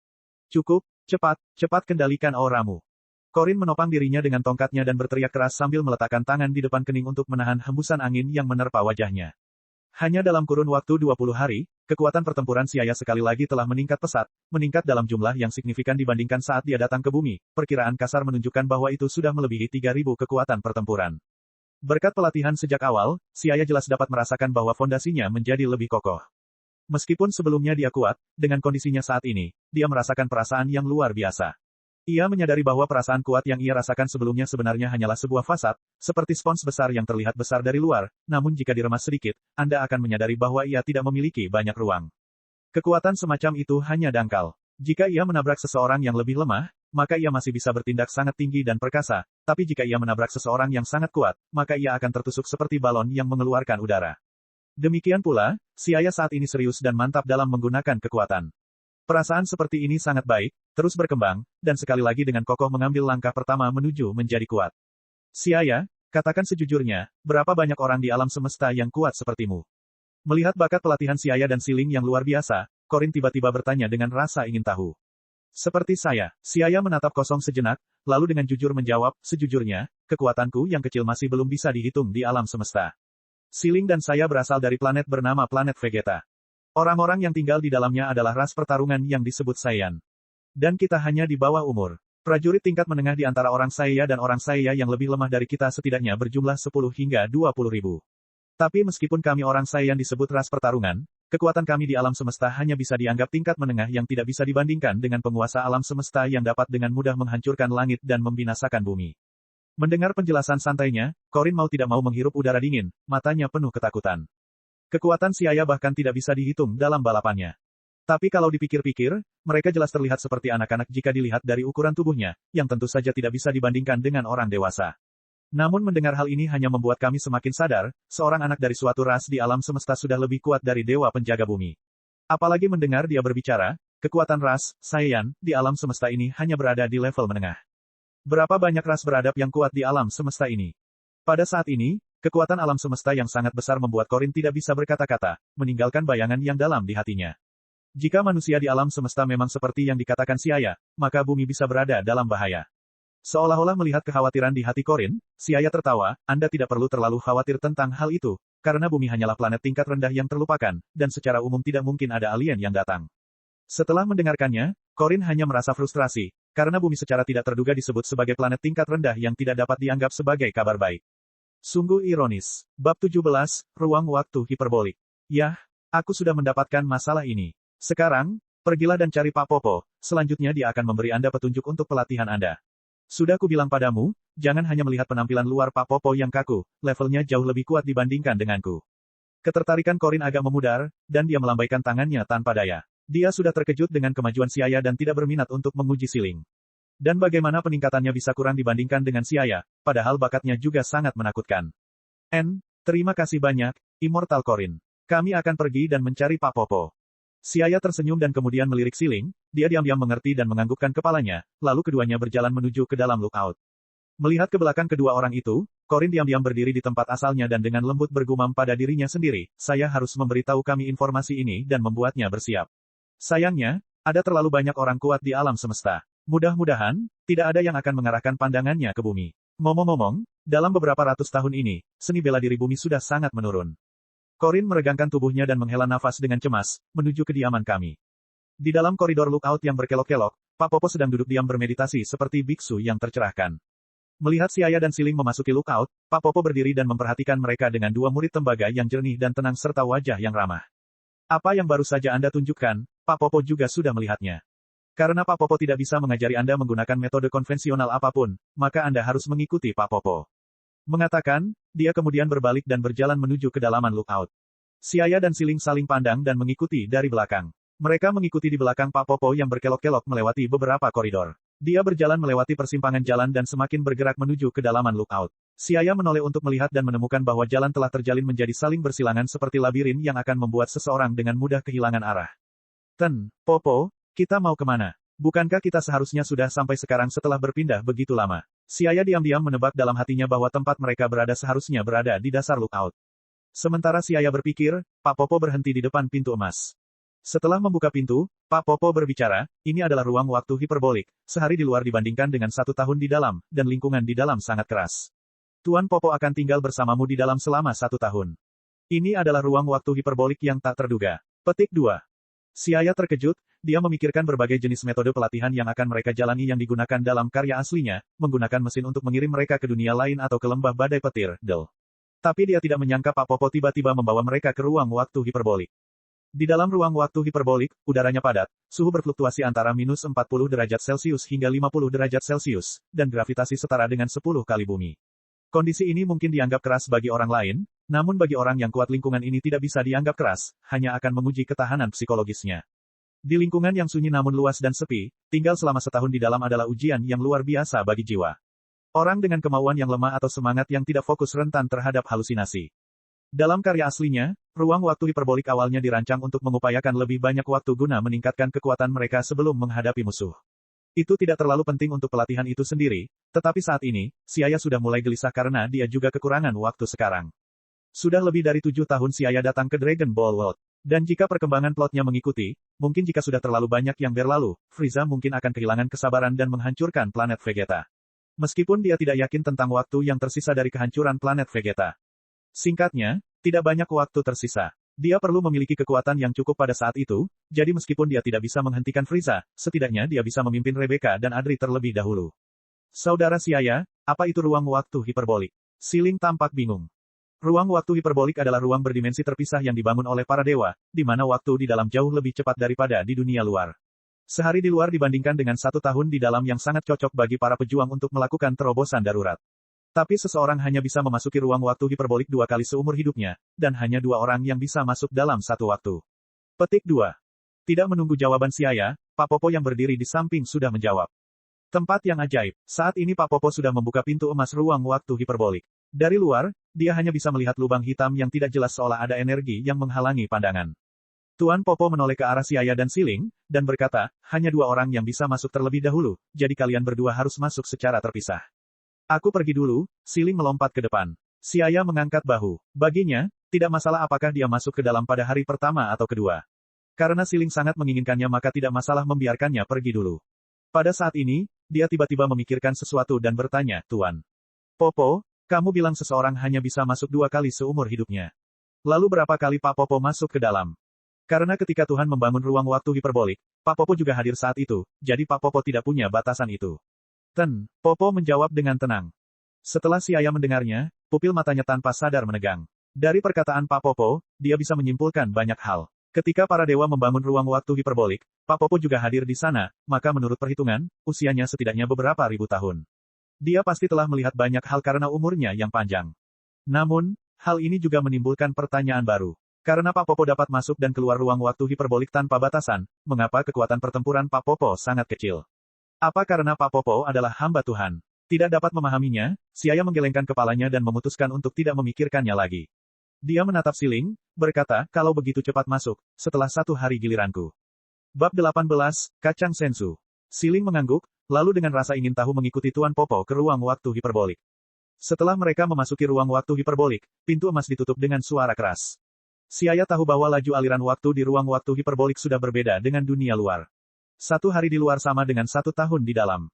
Cukup, cepat kendalikan auramu. Corin menopang dirinya dengan tongkatnya dan berteriak keras sambil meletakkan tangan di depan kening untuk menahan hembusan angin yang menerpa wajahnya. Hanya dalam kurun waktu 20 hari, kekuatan pertempuran Siaya sekali lagi telah meningkat pesat, meningkat dalam jumlah yang signifikan dibandingkan saat dia datang ke bumi. Perkiraan kasar menunjukkan bahwa itu sudah melebihi 3.000 kekuatan pertempuran. Berkat pelatihan sejak awal, Siaya jelas dapat merasakan bahwa fondasinya menjadi lebih kokoh. Meskipun sebelumnya dia kuat, dengan kondisinya saat ini, dia merasakan perasaan yang luar biasa. Ia menyadari bahwa perasaan kuat yang ia rasakan sebelumnya sebenarnya hanyalah sebuah fasad, seperti spons besar yang terlihat besar dari luar, namun jika diremas sedikit, Anda akan menyadari bahwa ia tidak memiliki banyak ruang. Kekuatan semacam itu hanya dangkal. Jika ia menabrak seseorang yang lebih lemah, maka ia masih bisa bertindak sangat tinggi dan perkasa, tapi jika ia menabrak seseorang yang sangat kuat, maka ia akan tertusuk seperti balon yang mengeluarkan udara. Demikian pula, Siaya saat ini serius dan mantap dalam menggunakan kekuatan. Perasaan seperti ini sangat baik, terus berkembang, dan sekali lagi dengan kokoh mengambil langkah pertama menuju menjadi kuat. Siaya, katakan sejujurnya, berapa banyak orang di alam semesta yang kuat sepertimu? Melihat bakat pelatihan Siaya dan Siling yang luar biasa, Corin tiba-tiba bertanya dengan rasa ingin tahu. Seperti saya, Siaya menatap kosong sejenak, lalu dengan jujur menjawab, sejujurnya, kekuatanku yang kecil masih belum bisa dihitung di alam semesta. Siling dan saya berasal dari planet bernama planet Vegeta. Orang-orang yang tinggal di dalamnya adalah ras pertarungan yang disebut Saiyan. Dan kita hanya di bawah umur. Prajurit tingkat menengah di antara orang Saya dan orang Saya yang lebih lemah dari kita setidaknya berjumlah 10 hingga 20 ribu. Tapi meskipun kami orang Saiyan disebut ras pertarungan, kekuatan kami di alam semesta hanya bisa dianggap tingkat menengah yang tidak bisa dibandingkan dengan penguasa alam semesta yang dapat dengan mudah menghancurkan langit dan membinasakan bumi. Mendengar penjelasan santainya, Corin mau tidak mau menghirup udara dingin, matanya penuh ketakutan. Kekuatan Siaya bahkan tidak bisa dihitung dalam balapannya. Tapi kalau dipikir-pikir, mereka jelas terlihat seperti anak-anak jika dilihat dari ukuran tubuhnya, yang tentu saja tidak bisa dibandingkan dengan orang dewasa. Namun mendengar hal ini hanya membuat kami semakin sadar, seorang anak dari suatu ras di alam semesta sudah lebih kuat dari dewa penjaga bumi. Apalagi mendengar dia berbicara, kekuatan ras, Saiyan, di alam semesta ini hanya berada di level menengah. Berapa banyak ras beradab yang kuat di alam semesta ini? Pada saat ini, kekuatan alam semesta yang sangat besar membuat Corin tidak bisa berkata-kata, meninggalkan bayangan yang dalam di hatinya. Jika manusia di alam semesta memang seperti yang dikatakan Siaya, maka bumi bisa berada dalam bahaya. Seolah-olah melihat kekhawatiran di hati Corin, Siaya tertawa, Anda tidak perlu terlalu khawatir tentang hal itu, karena bumi hanyalah planet tingkat rendah yang terlupakan, dan secara umum tidak mungkin ada alien yang datang. Setelah mendengarkannya, Corin hanya merasa frustrasi, karena bumi secara tidak terduga disebut sebagai planet tingkat rendah yang tidak dapat dianggap sebagai kabar baik. Sungguh ironis. Bab 17, Ruang Waktu Hiperbolik. Yah, aku sudah mendapatkan masalah ini. Sekarang, pergilah dan cari Pak Popo, selanjutnya dia akan memberi Anda petunjuk untuk pelatihan Anda. Sudah kubilang padamu, jangan hanya melihat penampilan luar Pak Popo yang kaku, levelnya jauh lebih kuat dibandingkan denganku. Ketertarikan Corin agak memudar, dan dia melambaikan tangannya tanpa daya. Dia sudah terkejut dengan kemajuan Siaya dan tidak berminat untuk menguji Siling. Dan bagaimana peningkatannya bisa kurang dibandingkan dengan Siaya, padahal bakatnya juga sangat menakutkan. Terima kasih banyak, Immortal Corin. Kami akan pergi dan mencari Pak Popo. Siaya tersenyum dan kemudian melirik Siling, dia diam-diam mengerti dan menganggukkan kepalanya, lalu keduanya berjalan menuju ke dalam lookout. Melihat ke belakang kedua orang itu, Corin diam-diam berdiri di tempat asalnya dan dengan lembut bergumam pada dirinya sendiri, saya harus memberitahu kami informasi ini dan membuatnya bersiap. Sayangnya, ada terlalu banyak orang kuat di alam semesta. Mudah-mudahan, tidak ada yang akan mengarahkan pandangannya ke bumi. Ngomong-ngomong, dalam beberapa ratus tahun ini, seni bela diri bumi sudah sangat menurun. Corin meregangkan tubuhnya dan menghela nafas dengan cemas, menuju kediaman kami. Di dalam koridor lookout yang berkelok-kelok, Pak Popo sedang duduk diam bermeditasi seperti biksu yang tercerahkan. Melihat Siaya dan Siling memasuki lookout, Pak Popo berdiri dan memperhatikan mereka dengan dua murid tembaga yang jernih dan tenang serta wajah yang ramah. Apa yang baru saja Anda tunjukkan, Pak Popo juga sudah melihatnya. Karena Pak Popo tidak bisa mengajari Anda menggunakan metode konvensional apapun, maka Anda harus mengikuti Pak Popo. Mengatakan, dia kemudian berbalik dan berjalan menuju ke dalaman lookout. Siaya dan Siling saling pandang dan mengikuti dari belakang. Mereka mengikuti di belakang Pak Popo yang berkelok-kelok melewati beberapa koridor. Dia berjalan melewati persimpangan jalan dan semakin bergerak menuju ke dalaman lookout. Siaya menoleh untuk melihat dan menemukan bahwa jalan telah terjalin menjadi saling bersilangan seperti labirin yang akan membuat seseorang dengan mudah kehilangan arah. Popo, kita mau kemana? Bukankah kita seharusnya sudah sampai sekarang setelah berpindah begitu lama? Siaya diam-diam menebak dalam hatinya bahwa tempat mereka berada seharusnya berada di dasar lookout. Sementara Siaya berpikir, Pak Popo berhenti di depan pintu emas. Setelah membuka pintu, Pak Popo berbicara, ini adalah ruang waktu hiperbolik, sehari di luar dibandingkan dengan 1 tahun di dalam, dan lingkungan di dalam sangat keras. Tuan Popo akan tinggal bersamamu di dalam selama 1 tahun. Ini adalah ruang waktu hiperbolik yang tak terduga. Petik 2. Siaya terkejut, dia memikirkan berbagai jenis metode pelatihan yang akan mereka jalani yang digunakan dalam karya aslinya, menggunakan mesin untuk mengirim mereka ke dunia lain atau ke lembah badai petir, Del. Tapi dia tidak menyangka Pak Popo tiba-tiba membawa mereka ke ruang waktu hiperbolik. Di dalam ruang waktu hiperbolik, udaranya padat, suhu berfluktuasi antara minus 40 derajat Celcius hingga 50 derajat Celcius, dan gravitasi setara dengan 10 kali bumi. Kondisi ini mungkin dianggap keras bagi orang lain, namun bagi orang yang kuat lingkungan ini tidak bisa dianggap keras, hanya akan menguji ketahanan psikologisnya. Di lingkungan yang sunyi namun luas dan sepi, tinggal selama setahun di dalam adalah ujian yang luar biasa bagi jiwa. Orang dengan kemauan yang lemah atau semangat yang tidak fokus rentan terhadap halusinasi. Dalam karya aslinya, ruang waktu hiperbolik awalnya dirancang untuk mengupayakan lebih banyak waktu guna meningkatkan kekuatan mereka sebelum menghadapi musuh. Itu tidak terlalu penting untuk pelatihan itu sendiri, tetapi saat ini, Siaya sudah mulai gelisah karena dia juga kekurangan waktu sekarang. Sudah lebih dari 7 tahun Siaya datang ke Dragon Ball World. Dan jika perkembangan plotnya mengikuti, mungkin jika sudah terlalu banyak yang berlalu, Frieza mungkin akan kehilangan kesabaran dan menghancurkan planet Vegeta. Meskipun dia tidak yakin tentang waktu yang tersisa dari kehancuran planet Vegeta. Singkatnya, tidak banyak waktu tersisa. Dia perlu memiliki kekuatan yang cukup pada saat itu, jadi meskipun dia tidak bisa menghentikan Frieza, setidaknya dia bisa memimpin Rebecca dan Adri terlebih dahulu. Saudara Siaya, apa itu ruang waktu hiperbolik? Siling tampak bingung. Ruang waktu hiperbolik adalah ruang berdimensi terpisah yang dibangun oleh para dewa, di mana waktu di dalam jauh lebih cepat daripada di dunia luar. Sehari di luar dibandingkan dengan 1 tahun di dalam yang sangat cocok bagi para pejuang untuk melakukan terobosan darurat. Tapi seseorang hanya bisa memasuki ruang waktu hiperbolik 2 kali seumur hidupnya, dan hanya 2 orang yang bisa masuk dalam satu waktu. Petik 2. Tidak menunggu jawaban Siaya, Pak Popo yang berdiri di samping sudah menjawab. Tempat yang ajaib. Saat ini Pak Popo sudah membuka pintu emas ruang waktu hiperbolik. Dari luar, dia hanya bisa melihat lubang hitam yang tidak jelas seolah ada energi yang menghalangi pandangan. Tuan Popo menoleh ke arah Siaya dan Siling, dan berkata, hanya 2 orang yang bisa masuk terlebih dahulu, jadi kalian berdua harus masuk secara terpisah. Aku pergi dulu, Siling melompat ke depan. Siaya mengangkat bahu. Baginya, tidak masalah apakah dia masuk ke dalam pada hari pertama atau kedua. Karena Siling sangat menginginkannya maka tidak masalah membiarkannya pergi dulu. Pada saat ini, dia tiba-tiba memikirkan sesuatu dan bertanya, Tuan Popo, kamu bilang seseorang hanya bisa masuk 2 kali seumur hidupnya. Lalu berapa kali Pak Popo masuk ke dalam? Karena ketika Tuhan membangun ruang waktu hiperbolik, Pak Popo juga hadir saat itu, jadi Pak Popo tidak punya batasan itu. Popo menjawab dengan tenang. Setelah Siaya mendengarnya, pupil matanya tanpa sadar menegang. Dari perkataan Pak Popo, dia bisa menyimpulkan banyak hal. Ketika para dewa membangun ruang waktu hiperbolik, Pak Popo juga hadir di sana, maka menurut perhitungan, usianya setidaknya beberapa ribu tahun. Dia pasti telah melihat banyak hal karena umurnya yang panjang. Namun, hal ini juga menimbulkan pertanyaan baru. Karena Pak Popo dapat masuk dan keluar ruang waktu hiperbolik tanpa batasan, mengapa kekuatan pertempuran Pak Popo sangat kecil? Apa karena Pak Popo adalah hamba Tuhan? Tidak dapat memahaminya, Siaya menggelengkan kepalanya dan memutuskan untuk tidak memikirkannya lagi. Dia menatap Siling, berkata, kalau begitu cepat masuk, setelah 1 hari giliranku. Bab 18, Kacang Sensu. Siling mengangguk, lalu dengan rasa ingin tahu mengikuti Tuan Popo ke ruang waktu hiperbolik. Setelah mereka memasuki ruang waktu hiperbolik, pintu emas ditutup dengan suara keras. Siaya tahu bahwa laju aliran waktu di ruang waktu hiperbolik sudah berbeda dengan dunia luar. 1 hari di luar sama dengan 1 tahun di dalam.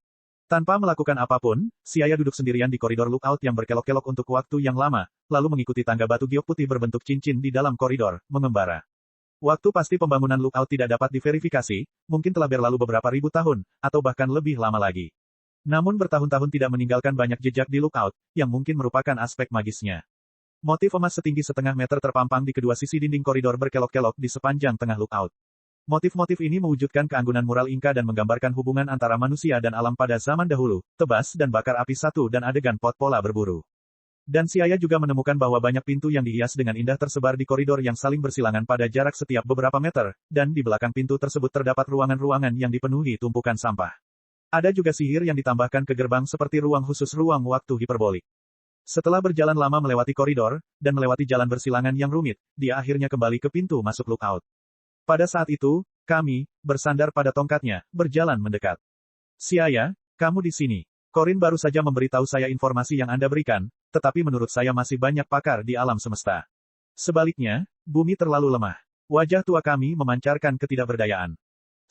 Tanpa melakukan apapun, Siaya duduk sendirian di koridor lookout yang berkelok-kelok untuk waktu yang lama, lalu mengikuti tangga batu giok putih berbentuk cincin di dalam koridor, mengembara. Waktu pasti pembangunan lookout tidak dapat diverifikasi, mungkin telah berlalu beberapa ribu tahun, atau bahkan lebih lama lagi. Namun bertahun-tahun tidak meninggalkan banyak jejak di lookout, yang mungkin merupakan aspek magisnya. Motif emas setinggi setengah meter terpampang di kedua sisi dinding koridor berkelok-kelok di sepanjang tengah lookout. Motif-motif ini mewujudkan keanggunan mural Inka dan menggambarkan hubungan antara manusia dan alam pada zaman dahulu, tebas dan bakar api satu dan adegan pot pola berburu. Dan Siaya juga menemukan bahwa banyak pintu yang dihias dengan indah tersebar di koridor yang saling bersilangan pada jarak setiap beberapa meter, dan di belakang pintu tersebut terdapat ruangan-ruangan yang dipenuhi tumpukan sampah. Ada juga sihir yang ditambahkan ke gerbang seperti ruang khusus ruang waktu hiperbolik. Setelah berjalan lama melewati koridor, dan melewati jalan bersilangan yang rumit, dia akhirnya kembali ke pintu masuk lookout. Pada saat itu, kami, bersandar pada tongkatnya, berjalan mendekat. Siaya, kamu di sini. Corin baru saja memberitahu saya informasi yang Anda berikan, tetapi menurut saya masih banyak pakar di alam semesta. Sebaliknya, bumi terlalu lemah. Wajah tua kami memancarkan ketidakberdayaan.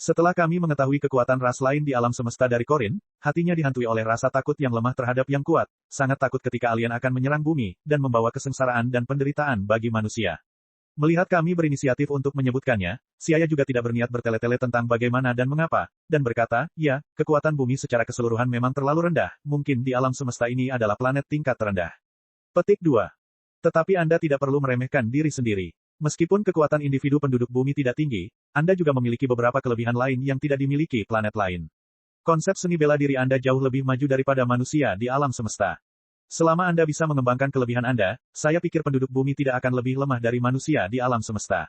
Setelah kami mengetahui kekuatan ras lain di alam semesta dari Corin, hatinya dihantui oleh rasa takut yang lemah terhadap yang kuat, sangat takut ketika alien akan menyerang bumi, dan membawa kesengsaraan dan penderitaan bagi manusia. Melihat kami berinisiatif untuk menyebutkannya, Siaya juga tidak berniat bertele-tele tentang bagaimana dan mengapa, dan berkata, ya, kekuatan bumi secara keseluruhan memang terlalu rendah, mungkin di alam semesta ini adalah planet tingkat terendah. Petik 2. Tetapi Anda tidak perlu meremehkan diri sendiri. Meskipun kekuatan individu penduduk bumi tidak tinggi, Anda juga memiliki beberapa kelebihan lain yang tidak dimiliki planet lain. Konsep seni bela diri Anda jauh lebih maju daripada manusia di alam semesta. Selama Anda bisa mengembangkan kelebihan Anda, saya pikir penduduk bumi tidak akan lebih lemah dari manusia di alam semesta.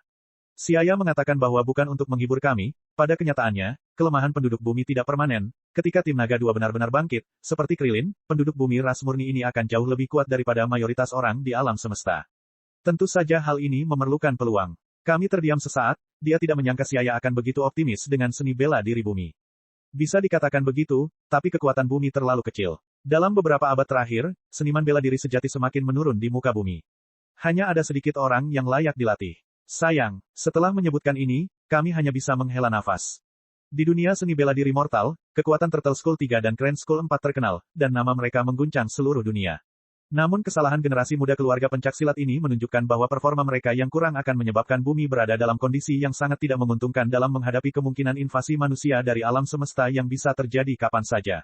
Siaya mengatakan bahwa bukan untuk menghibur kami, pada kenyataannya, kelemahan penduduk bumi tidak permanen. Ketika tim Naga 2 benar-benar bangkit, seperti Krillin, penduduk bumi ras murni ini akan jauh lebih kuat daripada mayoritas orang di alam semesta. Tentu saja hal ini memerlukan peluang. Kami terdiam sesaat, dia tidak menyangka Siaya akan begitu optimis dengan seni bela diri bumi. Bisa dikatakan begitu, tapi kekuatan bumi terlalu kecil. Dalam beberapa abad terakhir, seniman bela diri sejati semakin menurun di muka bumi. Hanya ada sedikit orang yang layak dilatih. Sayang, setelah menyebutkan ini, kami hanya bisa menghela nafas. Di dunia seni bela diri mortal, kekuatan Turtle Skull 3 dan Crane Skull 4 terkenal, dan nama mereka mengguncang seluruh dunia. Namun kesalahan generasi muda keluarga pencaksilat ini menunjukkan bahwa performa mereka yang kurang akan menyebabkan bumi berada dalam kondisi yang sangat tidak menguntungkan dalam menghadapi kemungkinan invasi manusia dari alam semesta yang bisa terjadi kapan saja.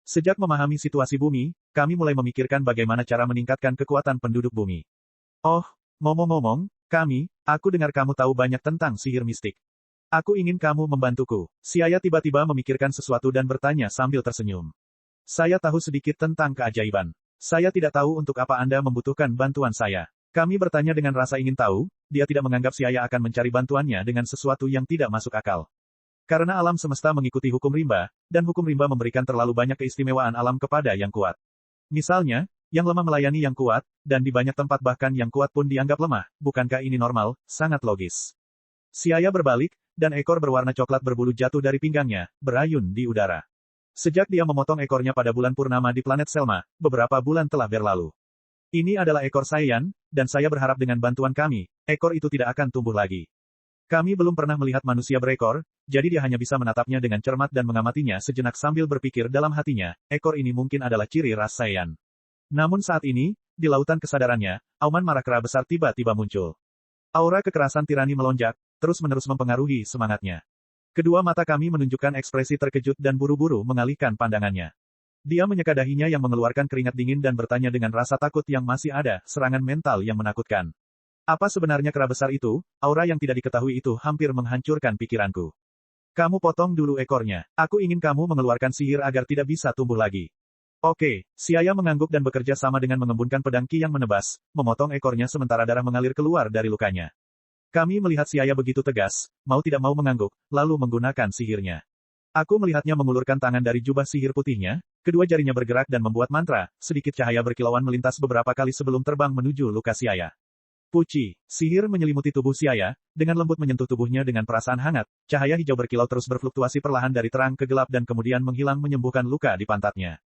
Sejak memahami situasi bumi, kami mulai memikirkan bagaimana cara meningkatkan kekuatan penduduk bumi. Oh, ngomong-ngomong, aku dengar kamu tahu banyak tentang sihir mistik. Aku ingin kamu membantuku. Siaya tiba-tiba memikirkan sesuatu dan bertanya sambil tersenyum. Saya tahu sedikit tentang keajaiban. Saya tidak tahu untuk apa Anda membutuhkan bantuan saya. Kami bertanya dengan rasa ingin tahu, dia tidak menganggap Siaya akan mencari bantuannya dengan sesuatu yang tidak masuk akal. Karena alam semesta mengikuti hukum rimba, dan hukum rimba memberikan terlalu banyak keistimewaan alam kepada yang kuat. Misalnya, yang lemah melayani yang kuat, dan di banyak tempat bahkan yang kuat pun dianggap lemah. Bukankah ini normal? Sangat logis. Siaya berbalik, dan ekor berwarna coklat berbulu jatuh dari pinggangnya, berayun di udara. Sejak dia memotong ekornya pada bulan purnama di planet Selma, beberapa bulan telah berlalu. Ini adalah ekor Saiyan, dan saya berharap dengan bantuan kami, ekor itu tidak akan tumbuh lagi. Kami belum pernah melihat manusia berekor, jadi dia hanya bisa menatapnya dengan cermat dan mengamatinya sejenak sambil berpikir dalam hatinya, ekor ini mungkin adalah ciri ras Saiyan. Namun saat ini, di lautan kesadarannya, auman marakra besar tiba-tiba muncul. Aura kekerasan tirani melonjak, terus-menerus mempengaruhi semangatnya. Kedua mata kami menunjukkan ekspresi terkejut dan buru-buru mengalihkan pandangannya. Dia menyeka dahinya yang mengeluarkan keringat dingin dan bertanya dengan rasa takut yang masih ada, serangan mental yang menakutkan. Apa sebenarnya kera besar itu? Aura yang tidak diketahui itu hampir menghancurkan pikiranku. Kamu potong dulu ekornya. Aku ingin kamu mengeluarkan sihir agar tidak bisa tumbuh lagi. Oke, Siaya mengangguk dan bekerja sama dengan mengembunkan pedang Ki yang menebas, memotong ekornya sementara darah mengalir keluar dari lukanya. Kami melihat Siaya begitu tegas, mau tidak mau mengangguk, lalu menggunakan sihirnya. Aku melihatnya mengulurkan tangan dari jubah sihir putihnya, kedua jarinya bergerak dan membuat mantra, sedikit cahaya berkilauan melintas beberapa kali sebelum terbang menuju luka Siaya. Puci, sihir menyelimuti tubuh Siaya, dengan lembut menyentuh tubuhnya dengan perasaan hangat, cahaya hijau berkilau terus berfluktuasi perlahan dari terang ke gelap dan kemudian menghilang menyembuhkan luka di pantatnya.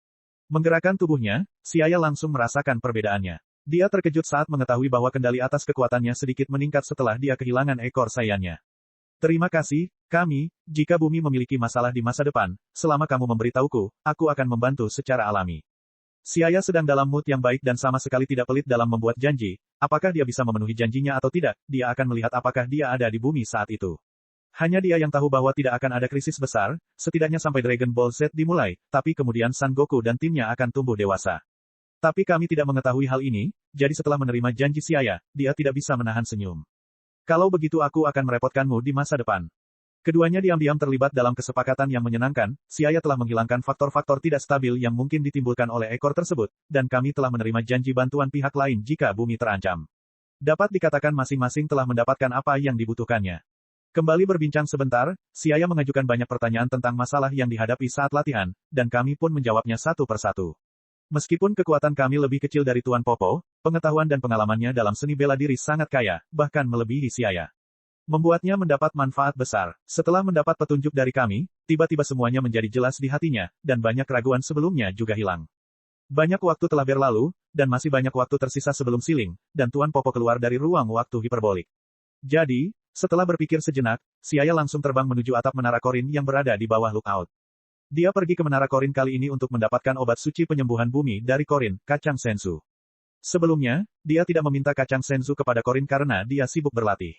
Menggerakkan tubuhnya, Siaya langsung merasakan perbedaannya. Dia terkejut saat mengetahui bahwa kendali atas kekuatannya sedikit meningkat setelah dia kehilangan ekor Saiyannya. Terima kasih, jika bumi memiliki masalah di masa depan, selama kamu memberitahuku, aku akan membantu secara alami. Siaya sedang dalam mood yang baik dan sama sekali tidak pelit dalam membuat janji, apakah dia bisa memenuhi janjinya atau tidak, dia akan melihat apakah dia ada di bumi saat itu. Hanya dia yang tahu bahwa tidak akan ada krisis besar, setidaknya sampai Dragon Ball Z dimulai, tapi kemudian Son Goku dan timnya akan tumbuh dewasa. Tapi kami tidak mengetahui hal ini, jadi setelah menerima janji Siaya, dia tidak bisa menahan senyum. Kalau begitu aku akan merepotkanmu di masa depan. Keduanya diam-diam terlibat dalam kesepakatan yang menyenangkan, Siaya telah menghilangkan faktor-faktor tidak stabil yang mungkin ditimbulkan oleh ekor tersebut, dan kami telah menerima janji bantuan pihak lain jika bumi terancam. Dapat dikatakan masing-masing telah mendapatkan apa yang dibutuhkannya. Kembali berbincang sebentar, Siaya mengajukan banyak pertanyaan tentang masalah yang dihadapi saat latihan, dan kami pun menjawabnya satu persatu. Meskipun kekuatan kami lebih kecil dari Tuan Popo, pengetahuan dan pengalamannya dalam seni bela diri sangat kaya, bahkan melebihi Siaya. Membuatnya mendapat manfaat besar. Setelah mendapat petunjuk dari kami, tiba-tiba semuanya menjadi jelas di hatinya, dan banyak keraguan sebelumnya juga hilang. Banyak waktu telah berlalu, dan masih banyak waktu tersisa sebelum siling, dan Tuan Popo keluar dari ruang waktu hiperbolik. Jadi, setelah berpikir sejenak, Siaya langsung terbang menuju atap Menara Korin yang berada di bawah lookout. Dia pergi ke Menara Korin kali ini untuk mendapatkan obat suci penyembuhan bumi dari Korin, Kacang Sensu. Sebelumnya, dia tidak meminta kacang senzu kepada Korin karena dia sibuk berlatih.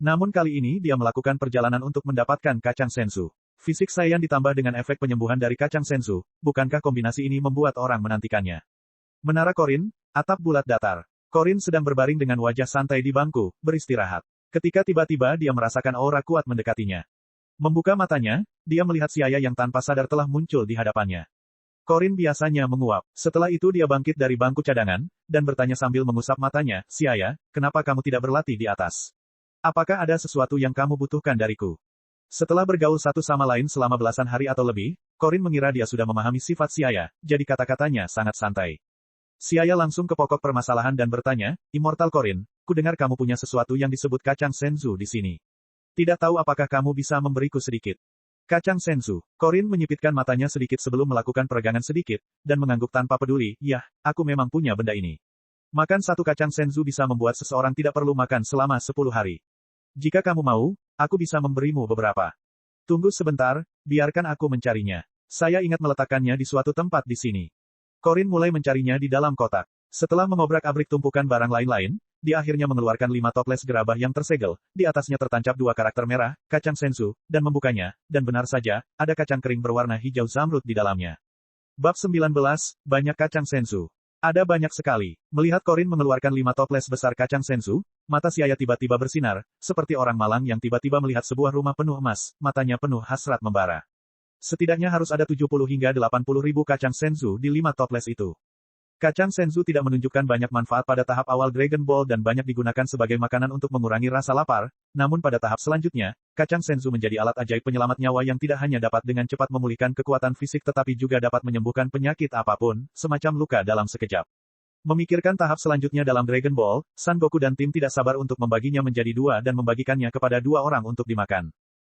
Namun kali ini dia melakukan perjalanan untuk mendapatkan kacang senzu. Fisik Saiyan ditambah dengan efek penyembuhan dari kacang senzu, bukankah kombinasi ini membuat orang menantikannya? Menara Korin, atap bulat datar. Korin sedang berbaring dengan wajah santai di bangku, beristirahat. Ketika tiba-tiba dia merasakan aura kuat mendekatinya. Membuka matanya, dia melihat Siaya yang tanpa sadar telah muncul di hadapannya. Korin biasanya menguap. Setelah itu dia bangkit dari bangku cadangan, dan bertanya sambil mengusap matanya, Siaya, kenapa kamu tidak berlatih di atas? Apakah ada sesuatu yang kamu butuhkan dariku? Setelah bergaul satu sama lain selama belasan hari atau lebih, Korin mengira dia sudah memahami sifat Siaya, jadi kata-katanya sangat santai. Siaya langsung ke pokok permasalahan dan bertanya, Immortal Korin, ku dengar kamu punya sesuatu yang disebut kacang senzu di sini. Tidak tahu apakah kamu bisa memberiku sedikit. Kacang senzu. Korin menyipitkan matanya sedikit sebelum melakukan peregangan sedikit, dan mengangguk tanpa peduli, yah, aku memang punya benda ini. Makan satu kacang senzu bisa membuat seseorang tidak perlu makan selama 10 hari. Jika kamu mau, aku bisa memberimu beberapa. Tunggu sebentar, biarkan aku mencarinya. Saya ingat meletakkannya di suatu tempat di sini. Korin mulai mencarinya di dalam kotak. Setelah mengobrak-abrik tumpukan barang lain-lain, dia akhirnya mengeluarkan 5 toples gerabah yang tersegel, di atasnya tertancap 2 karakter merah, kacang senzu, dan membukanya, dan benar saja, ada kacang kering berwarna hijau zamrud di dalamnya. Bab 19, banyak kacang senzu. Ada banyak sekali. Melihat Korin mengeluarkan 5 toples besar kacang senzu, mata Siaya tiba-tiba bersinar, seperti orang malang yang tiba-tiba melihat sebuah rumah penuh emas, matanya penuh hasrat membara. Setidaknya harus ada 70 hingga 80 ribu kacang senzu di 5 toples itu. Kacang senzu tidak menunjukkan banyak manfaat pada tahap awal Dragon Ball dan banyak digunakan sebagai makanan untuk mengurangi rasa lapar, namun pada tahap selanjutnya, kacang senzu menjadi alat ajaib penyelamat nyawa yang tidak hanya dapat dengan cepat memulihkan kekuatan fisik tetapi juga dapat menyembuhkan penyakit apapun, semacam luka dalam sekejap. Memikirkan tahap selanjutnya dalam Dragon Ball, Son Goku dan tim tidak sabar untuk membaginya menjadi 2 dan membagikannya kepada 2 orang untuk dimakan.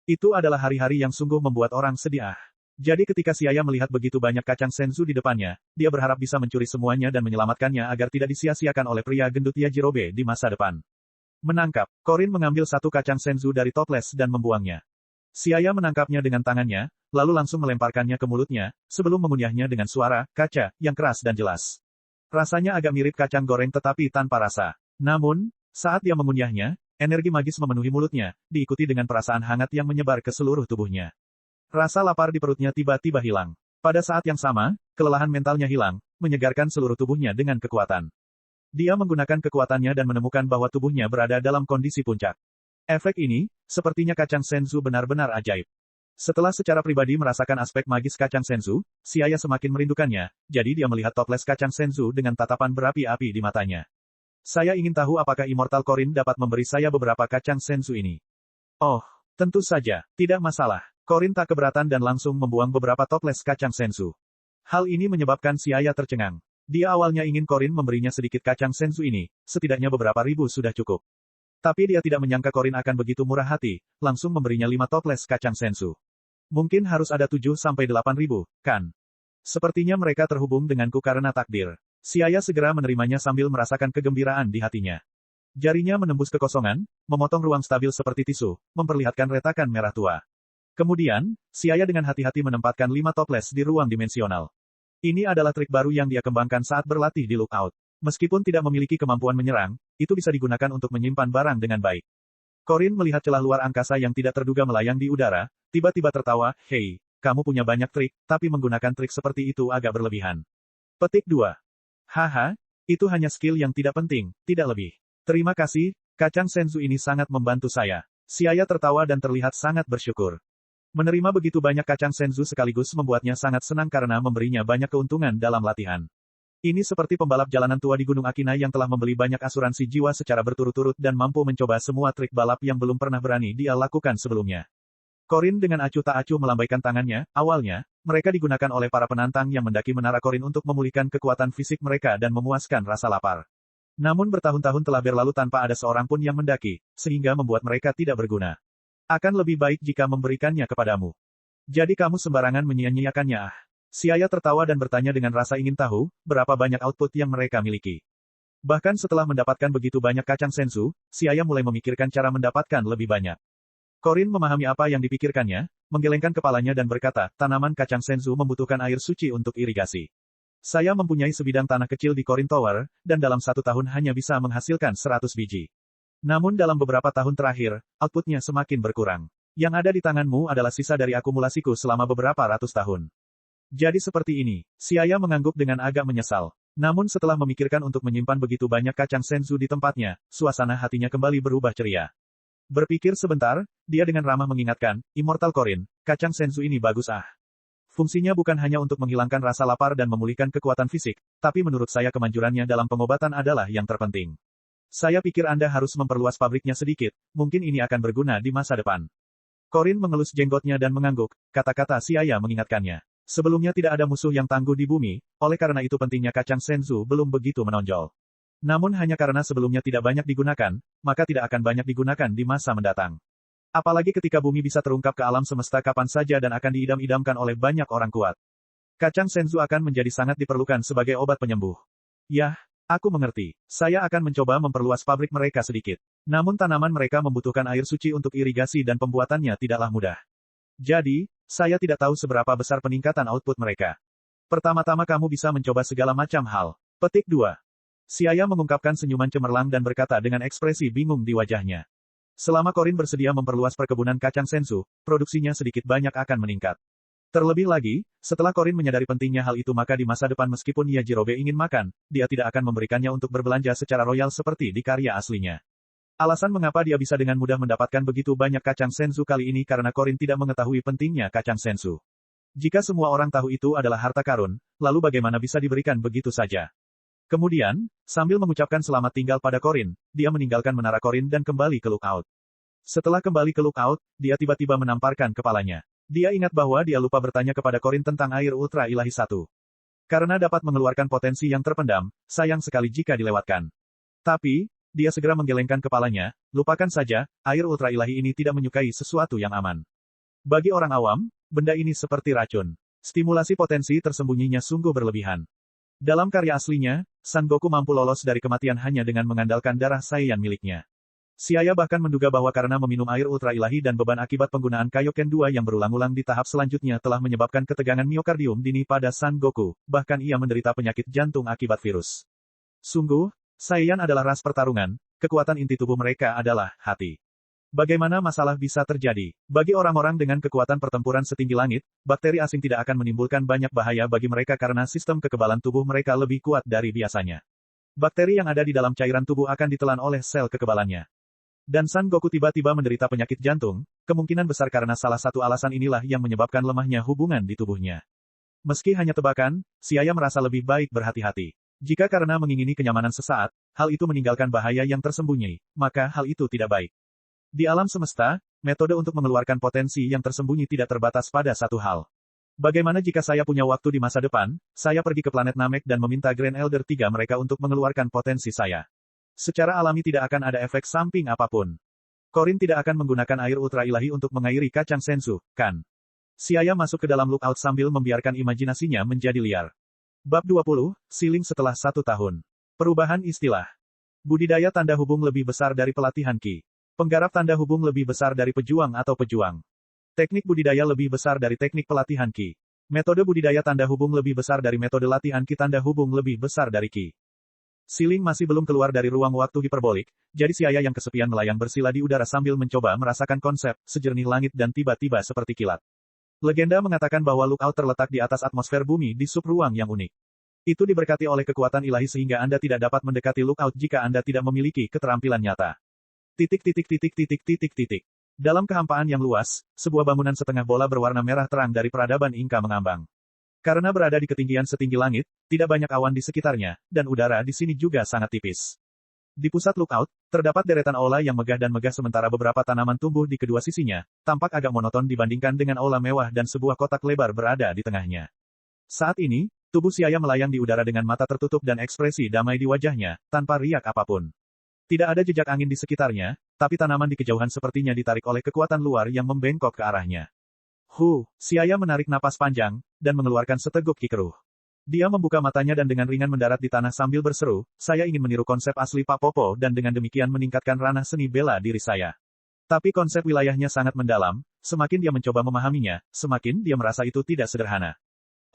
Itu adalah hari-hari yang sungguh membuat orang sedih. Jadi ketika Siaya melihat begitu banyak kacang senzu di depannya, dia berharap bisa mencuri semuanya dan menyelamatkannya agar tidak disia-siakan oleh pria gendut Yajirobe di masa depan. Menangkap, Korin mengambil satu kacang senzu dari toples dan membuangnya. Siaya menangkapnya dengan tangannya, lalu langsung melemparkannya ke mulutnya, sebelum mengunyahnya dengan suara kaca yang keras dan jelas. Rasanya agak mirip kacang goreng tetapi tanpa rasa. Namun, saat dia mengunyahnya, energi magis memenuhi mulutnya, diikuti dengan perasaan hangat yang menyebar ke seluruh tubuhnya. Rasa lapar di perutnya tiba-tiba hilang. Pada saat yang sama, kelelahan mentalnya hilang, menyegarkan seluruh tubuhnya dengan kekuatan. Dia menggunakan kekuatannya dan menemukan bahwa tubuhnya berada dalam kondisi puncak. Efek ini, sepertinya kacang senzu benar-benar ajaib. Setelah secara pribadi merasakan aspek magis kacang senzu, Siaya semakin merindukannya, jadi dia melihat toples kacang senzu dengan tatapan berapi-api di matanya. Saya ingin tahu apakah Immortal Korin dapat memberi saya beberapa kacang senzu ini. Oh, tentu saja, tidak masalah. Korin tak keberatan dan langsung membuang beberapa toples kacang senzu. Hal ini menyebabkan Siaya tercengang. Dia awalnya ingin Korin memberinya sedikit kacang senzu ini, setidaknya beberapa ribu sudah cukup. Tapi dia tidak menyangka Korin akan begitu murah hati, langsung memberinya 5 toples kacang senzu. Mungkin harus ada 7-8 ribu, kan? Sepertinya mereka terhubung denganku karena takdir. Siaya segera menerimanya sambil merasakan kegembiraan di hatinya. Jarinya menembus kekosongan, memotong ruang stabil seperti tisu, memperlihatkan retakan merah tua. Kemudian, Siaya dengan hati-hati menempatkan 5 toples di ruang dimensional. Ini adalah trik baru yang dia kembangkan saat berlatih di Lookout. Meskipun tidak memiliki kemampuan menyerang, itu bisa digunakan untuk menyimpan barang dengan baik. Korin melihat celah luar angkasa yang tidak terduga melayang di udara, tiba-tiba tertawa, hei, kamu punya banyak trik, tapi menggunakan trik seperti itu agak berlebihan. Petik 2. Haha, itu hanya skill yang tidak penting, tidak lebih. Terima kasih, kacang senzu ini sangat membantu saya. Siaya tertawa dan terlihat sangat bersyukur. Menerima begitu banyak kacang senzu sekaligus membuatnya sangat senang karena memberinya banyak keuntungan dalam latihan. Ini seperti pembalap jalanan tua di Gunung Akina yang telah membeli banyak asuransi jiwa secara berturut-turut dan mampu mencoba semua trik balap yang belum pernah berani dia lakukan sebelumnya. Korin dengan acuh tak acuh melambaikan tangannya, awalnya, mereka digunakan oleh para penantang yang mendaki menara Korin untuk memulihkan kekuatan fisik mereka dan memuaskan rasa lapar. Namun bertahun-tahun telah berlalu tanpa ada seorang pun yang mendaki, sehingga membuat mereka tidak berguna. Akan lebih baik jika memberikannya kepadamu. Jadi kamu sembarangan menyia-nyiakannya. Siaya tertawa dan bertanya dengan rasa ingin tahu, berapa banyak output yang mereka miliki. Bahkan setelah mendapatkan begitu banyak kacang senzu, Siaya mulai memikirkan cara mendapatkan lebih banyak. Korin memahami apa yang dipikirkannya, menggelengkan kepalanya dan berkata, tanaman kacang senzu membutuhkan air suci untuk irigasi. Saya mempunyai sebidang tanah kecil di Corin Tower, dan dalam 1 tahun hanya bisa menghasilkan 100 biji. Namun dalam beberapa tahun terakhir, outputnya semakin berkurang. Yang ada di tanganmu adalah sisa dari akumulasiku selama beberapa ratus tahun. Jadi seperti ini, Siaya mengangguk dengan agak menyesal. Namun setelah memikirkan untuk menyimpan begitu banyak kacang senzu di tempatnya, suasana hatinya kembali berubah ceria. Berpikir sebentar, dia dengan ramah mengingatkan, Immortal Corin, kacang senzu ini bagus ah. Fungsinya bukan hanya untuk menghilangkan rasa lapar dan memulihkan kekuatan fisik, tapi menurut saya kemanjurannya dalam pengobatan adalah yang terpenting. Saya pikir Anda harus memperluas pabriknya sedikit, mungkin ini akan berguna di masa depan. Corin mengelus jenggotnya dan mengangguk, kata-kata Siaya mengingatkannya. Sebelumnya tidak ada musuh yang tangguh di bumi, oleh karena itu pentingnya kacang senzu belum begitu menonjol. Namun hanya karena sebelumnya tidak banyak digunakan, maka tidak akan banyak digunakan di masa mendatang. Apalagi ketika bumi bisa terungkap ke alam semesta kapan saja dan akan diidam-idamkan oleh banyak orang kuat. Kacang senzu akan menjadi sangat diperlukan sebagai obat penyembuh. Yah, aku mengerti. Saya akan mencoba memperluas pabrik mereka sedikit. Namun tanaman mereka membutuhkan air suci untuk irigasi dan pembuatannya tidaklah mudah. Jadi, saya tidak tahu seberapa besar peningkatan output mereka. Pertama-tama kamu bisa mencoba segala macam hal. Petik 2. Siaya mengungkapkan senyuman cemerlang dan berkata dengan ekspresi bingung di wajahnya. Selama Corin bersedia memperluas perkebunan kacang senzu, produksinya sedikit banyak akan meningkat. Terlebih lagi, setelah Corin menyadari pentingnya hal itu maka di masa depan meskipun Yajirobe ingin makan, dia tidak akan memberikannya untuk berbelanja secara royal seperti di karya aslinya. Alasan mengapa dia bisa dengan mudah mendapatkan begitu banyak kacang senzu kali ini karena Corin tidak mengetahui pentingnya kacang senzu. Jika semua orang tahu itu adalah harta karun, lalu bagaimana bisa diberikan begitu saja? Kemudian, sambil mengucapkan selamat tinggal pada Corin, dia meninggalkan menara Corin dan kembali ke Lookout. Setelah kembali ke Lookout, dia tiba-tiba menamparkan kepalanya. Dia ingat bahwa dia lupa bertanya kepada Corin tentang air ultra ilahi 1. Karena dapat mengeluarkan potensi yang terpendam, sayang sekali jika dilewatkan. Tapi, dia segera menggelengkan kepalanya, lupakan saja, air ultra ilahi ini tidak menyukai sesuatu yang aman. Bagi orang awam, benda ini seperti racun. Stimulasi potensi tersembunyinya sungguh berlebihan. Dalam karya aslinya, Son Goku mampu lolos dari kematian hanya dengan mengandalkan darah Saiyan miliknya. Siaya bahkan menduga bahwa karena meminum air ultra ilahi dan beban akibat penggunaan Kaioken 2 yang berulang-ulang di tahap selanjutnya telah menyebabkan ketegangan miokardium dini pada Son Goku, bahkan ia menderita penyakit jantung akibat virus. Sungguh, Saiyan adalah ras pertarungan, kekuatan inti tubuh mereka adalah hati. Bagaimana masalah bisa terjadi? Bagi orang-orang dengan kekuatan pertempuran setinggi langit, bakteri asing tidak akan menimbulkan banyak bahaya bagi mereka karena sistem kekebalan tubuh mereka lebih kuat dari biasanya. Bakteri yang ada di dalam cairan tubuh akan ditelan oleh sel kekebalannya. Dan Son Goku tiba-tiba menderita penyakit jantung, kemungkinan besar karena salah satu alasan inilah yang menyebabkan lemahnya hubungan di tubuhnya. Meski hanya tebakan, Siaya merasa lebih baik berhati-hati. Jika karena mengingini kenyamanan sesaat, hal itu meninggalkan bahaya yang tersembunyi, maka hal itu tidak baik. Di alam semesta, metode untuk mengeluarkan potensi yang tersembunyi tidak terbatas pada satu hal. Bagaimana jika saya punya waktu di masa depan, saya pergi ke planet Namek dan meminta Grand Elder 3 mereka untuk mengeluarkan potensi saya. Secara alami tidak akan ada efek samping apapun. Corin tidak akan menggunakan air ultra ilahi untuk mengairi kacang senzu, kan? Siaya masuk ke dalam Lookout sambil membiarkan imajinasinya menjadi liar. Bab 20, Siling setelah 1 tahun. Perubahan istilah. Budidaya tanda hubung lebih besar dari pelatihan Ki. Penggarap tanda hubung lebih besar dari pejuang atau pejuang. Teknik budidaya lebih besar dari teknik pelatihan Ki. Metode budidaya tanda hubung lebih besar dari metode latihan Ki tanda hubung lebih besar dari Ki. Siling masih belum keluar dari ruang waktu hiperbolik, jadi Siaya yang kesepian melayang bersila di udara sambil mencoba merasakan konsep, sejernih langit dan tiba-tiba seperti kilat. Legenda mengatakan bahwa Lookout terletak di atas atmosfer bumi di subruang yang unik. Itu diberkati oleh kekuatan ilahi sehingga Anda tidak dapat mendekati Lookout jika Anda tidak memiliki keterampilan nyata. Dalam kehampaan yang luas, sebuah bangunan setengah bola berwarna merah terang dari peradaban Inka mengambang. Karena berada di ketinggian setinggi langit, tidak banyak awan di sekitarnya, dan udara di sini juga sangat tipis. Di pusat Lookout, terdapat deretan aula yang megah dan megah sementara beberapa tanaman tumbuh di kedua sisinya, tampak agak monoton dibandingkan dengan aula mewah dan sebuah kotak lebar berada di tengahnya. Saat ini, tubuh Siaya melayang di udara dengan mata tertutup dan ekspresi damai di wajahnya, tanpa riak apapun. Tidak ada jejak angin di sekitarnya, tapi tanaman di kejauhan sepertinya ditarik oleh kekuatan luar yang membengkok ke arahnya. Siaya menarik napas panjang, dan mengeluarkan seteguk ki keruh. Dia membuka matanya dan dengan ringan mendarat di tanah sambil berseru, saya ingin meniru konsep asli Pak Popo dan dengan demikian meningkatkan ranah seni bela diri saya. Tapi konsep wilayahnya sangat mendalam, semakin dia mencoba memahaminya, semakin dia merasa itu tidak sederhana.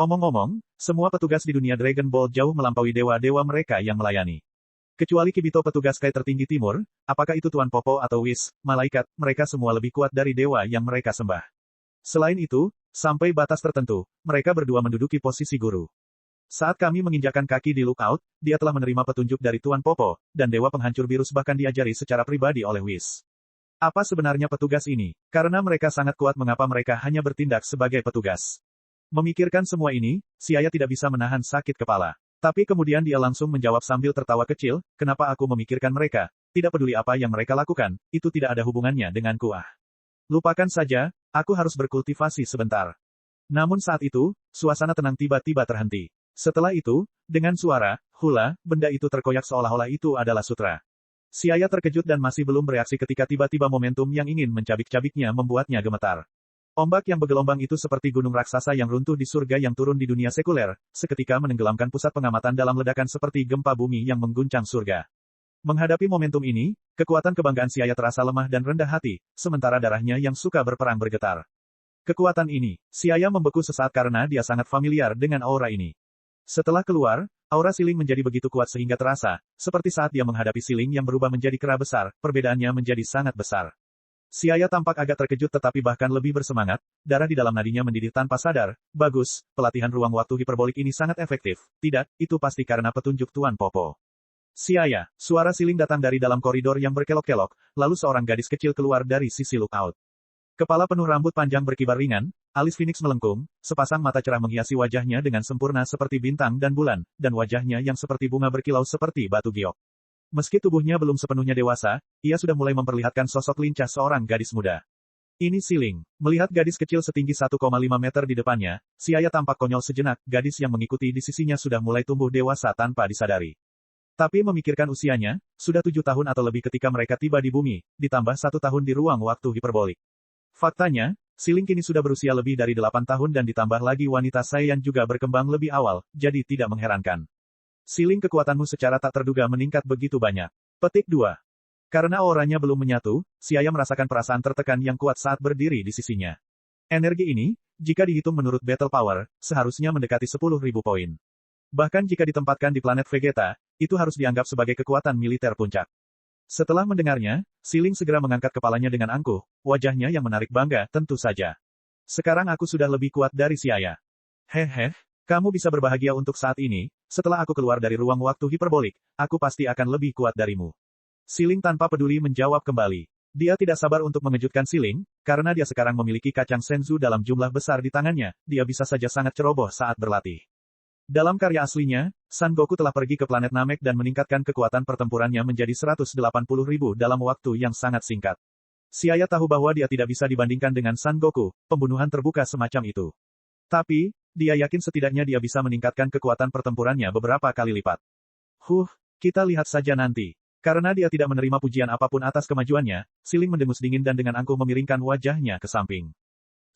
Omong-omong, semua petugas di dunia Dragon Ball jauh melampaui dewa-dewa mereka yang melayani. Kecuali Kibito petugas Kai tertinggi timur, apakah itu Tuan Popo atau Whis, malaikat, mereka semua lebih kuat dari dewa yang mereka sembah. Selain itu, sampai batas tertentu, mereka berdua menduduki posisi guru. Saat kami menginjakkan kaki di Lookout, dia telah menerima petunjuk dari Tuan Popo, dan Dewa Penghancur Virus bahkan diajari secara pribadi oleh Whis. Apa sebenarnya petugas ini? Karena mereka sangat kuat mengapa mereka hanya bertindak sebagai petugas. Memikirkan semua ini, Siaya tidak bisa menahan sakit kepala. Tapi kemudian dia langsung menjawab sambil tertawa kecil, kenapa aku memikirkan mereka? Tidak peduli apa yang mereka lakukan, itu tidak ada hubungannya denganku. Lupakan saja, aku harus berkultivasi sebentar. Namun saat itu, suasana tenang tiba-tiba terhenti. Setelah itu, dengan suara, hula, benda itu terkoyak seolah-olah itu adalah sutra. Siaya terkejut dan masih belum bereaksi ketika tiba-tiba momentum yang ingin mencabik-cabiknya membuatnya gemetar. Ombak yang bergelombang itu seperti gunung raksasa yang runtuh di surga yang turun di dunia sekuler, seketika menenggelamkan pusat pengamatan dalam ledakan seperti gempa bumi yang mengguncang surga. Menghadapi momentum ini, kekuatan kebanggaan Siaya terasa lemah dan rendah hati, sementara darahnya yang suka berperang bergetar. Kekuatan ini, Siaya membeku sesaat karena dia sangat familiar dengan aura ini. Setelah keluar, aura siling menjadi begitu kuat sehingga terasa, seperti saat dia menghadapi siling yang berubah menjadi kera besar, perbedaannya menjadi sangat besar. Siaya tampak agak terkejut tetapi bahkan lebih bersemangat, darah di dalam nadinya mendidih tanpa sadar, bagus, pelatihan ruang waktu hiperbolik ini sangat efektif, tidak, itu pasti karena petunjuk Tuan Popo. Siaya, suara siling datang dari dalam koridor yang berkelok-kelok, lalu seorang gadis kecil keluar dari sisi Lookout. Kepala penuh rambut panjang berkibar ringan, alis Phoenix melengkung, sepasang mata cerah menghiasi wajahnya dengan sempurna seperti bintang dan bulan, dan wajahnya yang seperti bunga berkilau seperti batu giok. Meski tubuhnya belum sepenuhnya dewasa, ia sudah mulai memperlihatkan sosok lincah seorang gadis muda. Ini Siling. Melihat gadis kecil setinggi 1,5 meter di depannya, Siaya tampak konyol sejenak, gadis yang mengikuti di sisinya sudah mulai tumbuh dewasa tanpa disadari. Tapi memikirkan usianya, sudah 7 tahun atau lebih ketika mereka tiba di bumi, ditambah 1 tahun di ruang waktu hiperbolik. Faktanya, Siling kini sudah berusia lebih dari 8 tahun dan ditambah lagi wanita Saiyan juga berkembang lebih awal, jadi tidak mengherankan. Siling kekuatanmu secara tak terduga meningkat begitu banyak. Petik 2. Karena auranya belum menyatu, Siaya merasakan perasaan tertekan yang kuat saat berdiri di sisinya. Energi ini, jika dihitung menurut Battle Power, seharusnya mendekati 10.000 poin. Bahkan jika ditempatkan di planet Vegeta, itu harus dianggap sebagai kekuatan militer puncak. Setelah mendengarnya, Siling segera mengangkat kepalanya dengan angkuh, wajahnya yang menarik bangga, tentu saja. Sekarang aku sudah lebih kuat dari Siaya. Hehe. Kamu bisa berbahagia untuk saat ini, setelah aku keluar dari ruang waktu hiperbolik, aku pasti akan lebih kuat darimu. Siling tanpa peduli menjawab kembali. Dia tidak sabar untuk mengejutkan Siling, karena dia sekarang memiliki kacang senzu dalam jumlah besar di tangannya, dia bisa saja sangat ceroboh saat berlatih. Dalam karya aslinya, Son Goku telah pergi ke planet Namek dan meningkatkan kekuatan pertempurannya menjadi 180.000 dalam waktu yang sangat singkat. Siaya tahu bahwa dia tidak bisa dibandingkan dengan Son Goku, pembunuhan terbuka semacam itu. Tapi, dia yakin setidaknya dia bisa meningkatkan kekuatan pertempurannya beberapa kali lipat. Kita lihat saja nanti. Karena dia tidak menerima pujian apapun atas kemajuannya, Siling mendengus dingin dan dengan angkuh memiringkan wajahnya ke samping.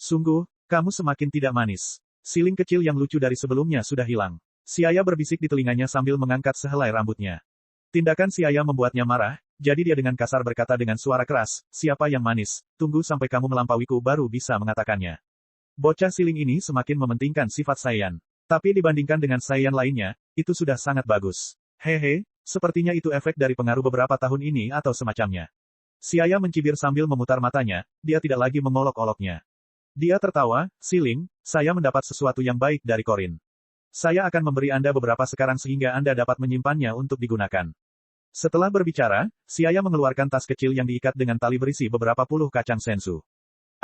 Sungguh, kamu semakin tidak manis. Siling kecil yang lucu dari sebelumnya sudah hilang. Siaya berbisik di telinganya sambil mengangkat sehelai rambutnya. Tindakan Siaya membuatnya marah, jadi dia dengan kasar berkata dengan suara keras, siapa yang manis, tunggu sampai kamu melampauiku baru bisa mengatakannya. Bocah Siling ini semakin mementingkan sifat Saiyan. Tapi dibandingkan dengan Saiyan lainnya, itu sudah sangat bagus. Hehe, sepertinya itu efek dari pengaruh beberapa tahun ini atau semacamnya. Siaya mencibir sambil memutar matanya, dia tidak lagi mengolok-oloknya. Dia tertawa, Siling, saya mendapat sesuatu yang baik dari Korin. Saya akan memberi Anda beberapa sekarang sehingga Anda dapat menyimpannya untuk digunakan. Setelah berbicara, Siaya mengeluarkan tas kecil yang diikat dengan tali berisi beberapa puluh kacang senzu.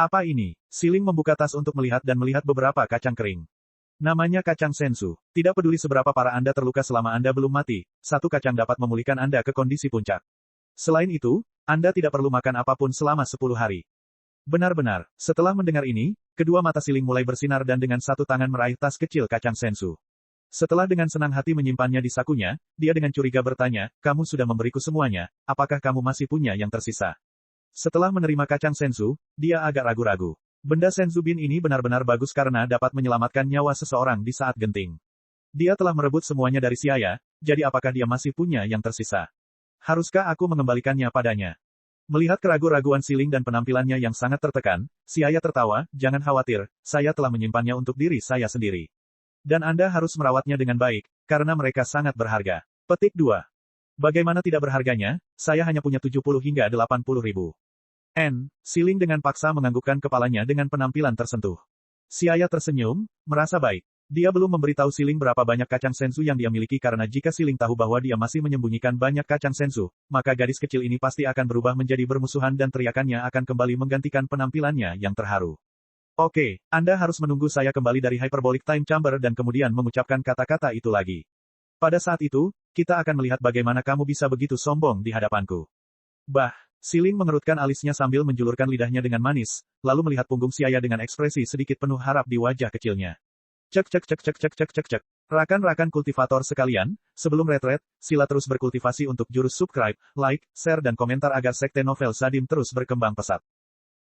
Apa ini? Siling membuka tas untuk melihat dan melihat beberapa kacang kering. Namanya kacang senzu. Tidak peduli seberapa parah Anda terluka selama Anda belum mati, satu kacang dapat memulihkan Anda ke kondisi puncak. Selain itu, Anda tidak perlu makan apapun selama 10 hari. Benar-benar, setelah mendengar ini, kedua mata Siling mulai bersinar dan dengan satu tangan meraih tas kecil kacang senzu. Setelah dengan senang hati menyimpannya di sakunya, dia dengan curiga bertanya, kamu sudah memberiku semuanya, apakah kamu masih punya yang tersisa? Setelah menerima kacang senzu, dia agak ragu-ragu. Benda senzu bin ini benar-benar bagus karena dapat menyelamatkan nyawa seseorang di saat genting. Dia telah merebut semuanya dari Siaya, jadi apakah dia masih punya yang tersisa? Haruskah aku mengembalikannya padanya? Melihat keraguan-raguan Siling dan penampilannya yang sangat tertekan, Siaya tertawa, jangan khawatir, saya telah menyimpannya untuk diri saya sendiri. Dan Anda harus merawatnya dengan baik, karena mereka sangat berharga. Petik 2. Bagaimana tidak berharganya, saya hanya punya 70 hingga 80 ribu. Siling dengan paksa menganggukkan kepalanya dengan penampilan tersentuh. Xiaya tersenyum, merasa baik. Dia belum memberitahu Siling berapa banyak kacang sensu yang dia miliki karena jika Siling tahu bahwa dia masih menyembunyikan banyak kacang sensu, maka gadis kecil ini pasti akan berubah menjadi bermusuhan dan teriakannya akan kembali menggantikan penampilannya yang terharu. Oke, Anda harus menunggu saya kembali dari Hyperbolic Time Chamber dan kemudian mengucapkan kata-kata itu lagi. Pada saat itu, kita akan melihat bagaimana kamu bisa begitu sombong di hadapanku. Bah, Siling mengerutkan alisnya sambil menjulurkan lidahnya dengan manis, lalu melihat punggung Xiaya dengan ekspresi sedikit penuh harap di wajah kecilnya. Cek cek cek cek cek cek cek cek. Rakan-rakan kultivator sekalian, sebelum retret, sila terus berkultivasi untuk jurus subscribe, like, share dan komentar agar sekte novel Sadim terus berkembang pesat.